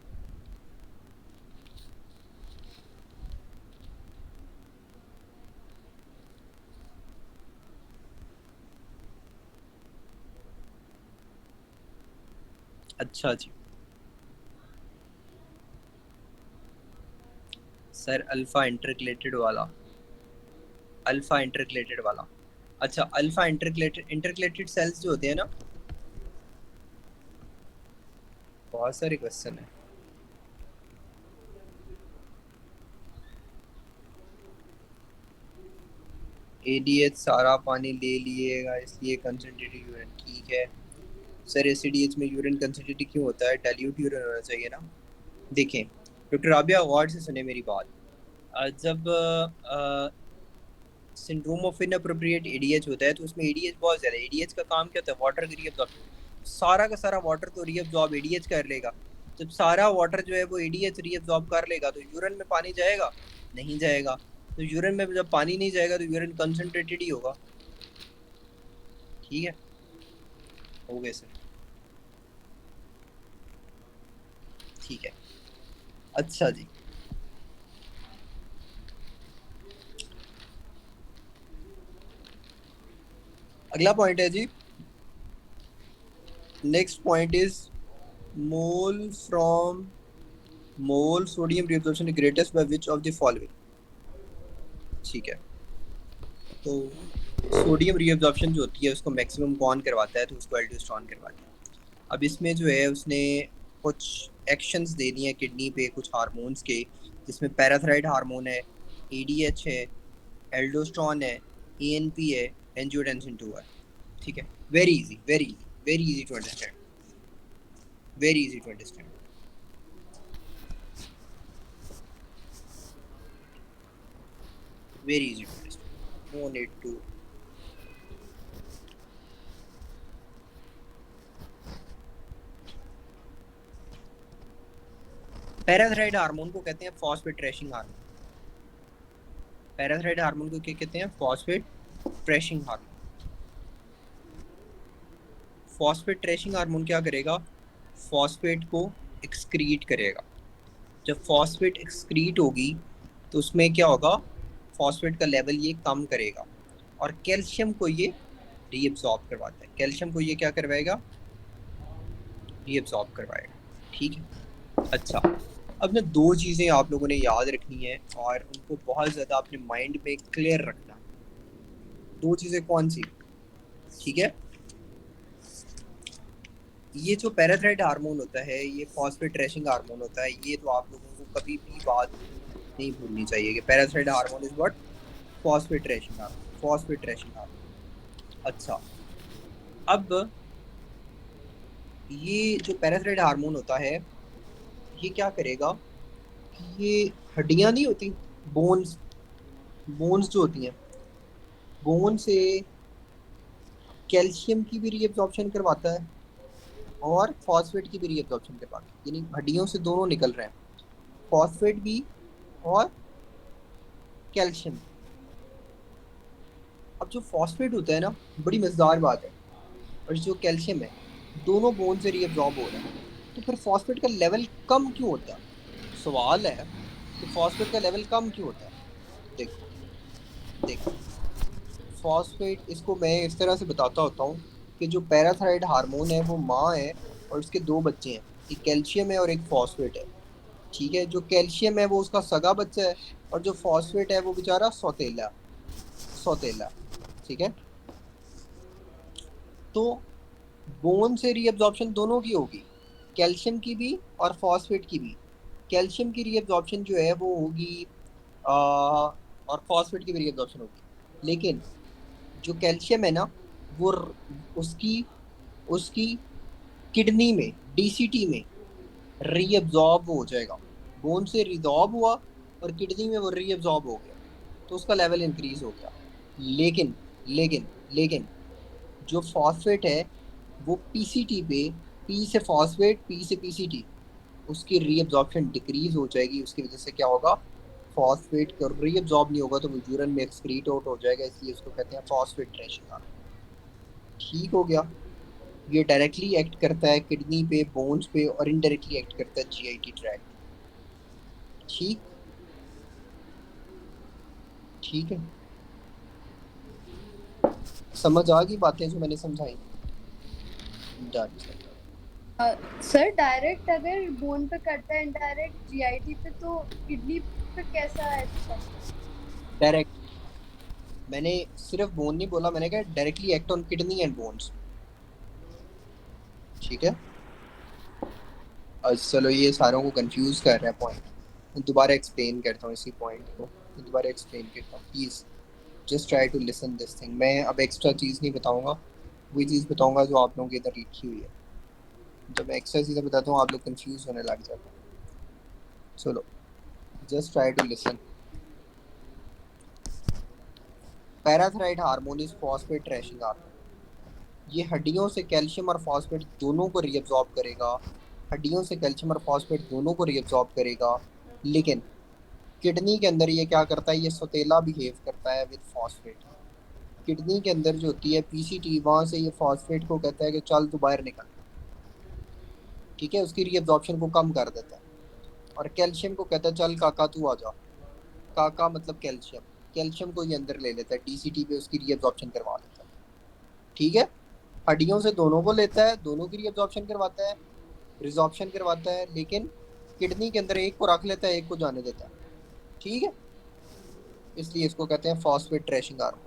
अच्छा जी सर, अल्फा इंटरकलेटेड वाला, अल्फा इंटरकलेटेड वाला। अच्छा, अल्फा इंटरकलेटेड सेल्स जो होते हैं ना, बहुत सारे क्वेश्चन है। एडीएच सारा पानी ले लिएगा इसलिए कंसंट्रेटेड यूरिन, ठीक है। सर एसिडीएच में यूरिन कंसंट्रेटेड क्यों होता है? डाइल्यूट यूरिन होना चाहिए ना। देखें डॉक्टर राबिया, गौर से सुने मेरी बात। जब सिंड्रोम ऑफ इनअप्रोप्रिएट एडीएच होता है तो उसमें एडीएच बहुत ज़्यादा, एडीएच का काम क्या होता है? Water reabsorb. सारा का सारा वाटर तो रीअब्जॉर्ब एडीएच कर लेगा। जब सारा वाटर जो है वो एडीएच रीअब्जॉर्ब कर लेगा तो यूरिन में पानी जाएगा? नहीं जाएगा। तो यूरिन में जब पानी नहीं जाएगा तो यूरिन कंसंट्रेटेड ही होगा। ठीक है, हो गए सर, ठीक है। अच्छा जी, अगला पॉइंट है जी, next point is mole from mole sodium reabsorption greatest by which of the following. ठीक है, तो सोडियम रीअब्जॉर्प्शन जो होती है उसको मैक्सिमम कौन करवाता है? तो उसको एल्डोस्टेरोन करवाता है। अब इसमें जो है उसने कुछ एक्शंस दे दिए हैं किडनी पे, कुछ हार्मोन्स के, जिसमें पैराथायराइड हार्मोन है, एडीएच है, एल्डोस्टेरोन है, एएनपी है, एंजियोटेंसिन 2 है। ठीक है, very easy, very easy, very easy to understand, very easy to understand. Very easy to understand. No need to. Parathyroid hormone को कहते हैं फॉस्फेट्रेशिंग हार्मोन। पैराथायराइड हार्मोन को क्या कहते हैं? फॉस्फेट्रेशिंग हार्मोन। फॉस्फेट्रेशिंग हार्मोन क्या करेगा? फॉस्फेट को एक्सक्रीट करेगा। जब फॉस्फेट एक्सक्रीट होगी तो उसमें क्या होगा? फॉस्फेट का लेवल ये कम करेगा और कैल्शियम को ये रीअब्सॉर्ब करवाता है। कैल्शियम को ये क्या करवाएगा? रीअब्सॉर्ब करवाएगा। ठीक है। अच्छा, अब ना दो चीज़ें आप लोगों ने याद रखनी है और उनको बहुत ज़्यादा अपने माइंड में क्लियर रखना। दो चीज़ें कौन सी? ठीक है, ये जो पैराथायराइड हार्मोन होता है ये फॉस्फेट्रेशिंग हार्मोन होता है। ये तो आप लोगों को कभी भी बात नहीं भूलनी चाहिए कि parathyroid hormone is what? Phosphate trashing hormone, phosphate trashing hormone. अच्छा, अब ये जो पैराथायराइड हार्मोन होता है ये क्या करेगा कि ये हड्डियां नहीं होती, बोन्स, बोन्स जो होती हैं, बोन से कैल्शियम की भी रीअब्जॉर्प्शन करवाता है और फॉस्फेट की भी रीअब्जॉर्प्शन करवाता है। यानी हड्डियों से दोनों निकल रहे हैं, फॉस्फेट भी और कैल्शियम। अब जो फॉस्फेट होता है ना, बड़ी मजेदार बात है, और जो कैल्शियम है, दोनों बोन से रीअब्जॉर्ब हो रहे हैं, तो फिर फॉस्फेट का लेवल कम क्यों होता है? सवाल है कि फॉस्फेट का लेवल कम क्यों होता है। देखो देखो, फॉस्फेट, इसको मैं इस तरह से बताता होता हूँ कि जो पैराथायराइड हार्मोन है वो माँ है और उसके दो बच्चे हैं, एक कैल्शियम है और एक फॉस्फेट है। ठीक है, जो कैल्शियम है वो उसका सगा बच्चा है और जो फॉस्फेट है वो बेचारा सौतेला सौतेला। ठीक है, तो बोन से रीअब्जॉर्प्शन दोनों की होगी, कैल्शियम की भी और फॉस्फेट की भी। कैल्शियम की रीअब्जॉर्प्शन जो है वो होगी और फॉस्फेट की भी रीअब्जॉर्प्शन होगी, लेकिन जो कैल्शियम है ना वो उसकी उसकी किडनी में, डीसीटी में रीअब्जॉर्ब हो जाएगा। बोन से रिजॉर्ब हुआ और किडनी में वो रीअब्जॉर्ब हो गया, तो उसका लेवल इंक्रीज हो गया। लेकिन लेकिन लेकिन जो फॉस्फेट है वो पीसीटी पे, पी से फॉस्फेट, पी से पीसीटी, उसकी रीअब्जॉर्प्शन डिक्रीज हो जाएगी। उसकी वजह से क्या होगा, फॉस्फेट का रीअब्जॉर्ब नहीं होगा तो वो यूरिन में एक्सक्रीट आउट हो जाएगा, इसलिए उसको कहते हैं फॉस्फेट रेशियो। ठीक हो गया। ये डायरेक्टली एक्ट करता है किडनी पे, बोन्स पे, और इनडायरेक्टली एक्ट करता है जीआईटी ट्रैक्ट। ठीक ठीक है, समझ आ गई बातें जो मैंने समझाई? डन। सर डायरेक्ट अगर बोन पे करता है, इनडायरेक्ट जीआईटी पे, तो किडनी पे कैसा है? डायरेक्ट, मैंने सिर्फ बोन नहीं बोला, मैंने कहा directly act on kidney and bones. ठीक है, चलो ये सारों को कंफ्यूज कर रहा है पॉइंट, दोबारा एक्सप्लेन करता हूँ इसी पॉइंट को, दोबारा एक्सप्लेन करता हूँ। Please just try to listen this thing. मैं अब एक्स्ट्रा चीज़ नहीं बताऊँगा, वही चीज़ बताऊँगा जो आप लोगों के इधर लिखी हुई है। जब मैं एक्स्ट्रा चीज़ें बताता हूँ आप लोग कंफ्यूज होने लग जाते हैं। चलो just try to listen. Parathyroid hormone is phosphate trashing hormone. ये हड्डियों से कैल्शियम और फॉस्फेट दोनों को रीअब्जॉर्ब करेगा, हड्डियों से कैल्शियम और फॉस्फेट दोनों को रीअब्जॉर्ब करेगा, लेकिन किडनी के अंदर ये क्या करता है, ये सौतेला बिहेव करता है विद फॉस्फेट। किडनी के अंदर जो होती है पीसीटी, वहाँ से ये फॉस्फेट को कहता है कि चल तू बाहर निकल। ठीक है, उसकी रीअब्जॉर्प्शन को कम कर देता है, और कैल्शियम को कहता है चल काका तू आ जा। काका मतलब कैल्शियम, कैल्शियम को ये अंदर ले लेता है, डीसीटी पे उसकी रीअब्जॉर्प्शन करवा लेता है। ठीक है, हड्डियों से दोनों को लेता है, दोनों की रीअब्जॉर्प्शन करवाता है, रिजॉर्प्शन करवाता है, लेकिन किडनी के अंदर एक को रख लेता है, एक को जाने देता है। ठीक है, इसलिए इसको कहते हैं फॉस्फेट ट्रैशिंग हार्मोन।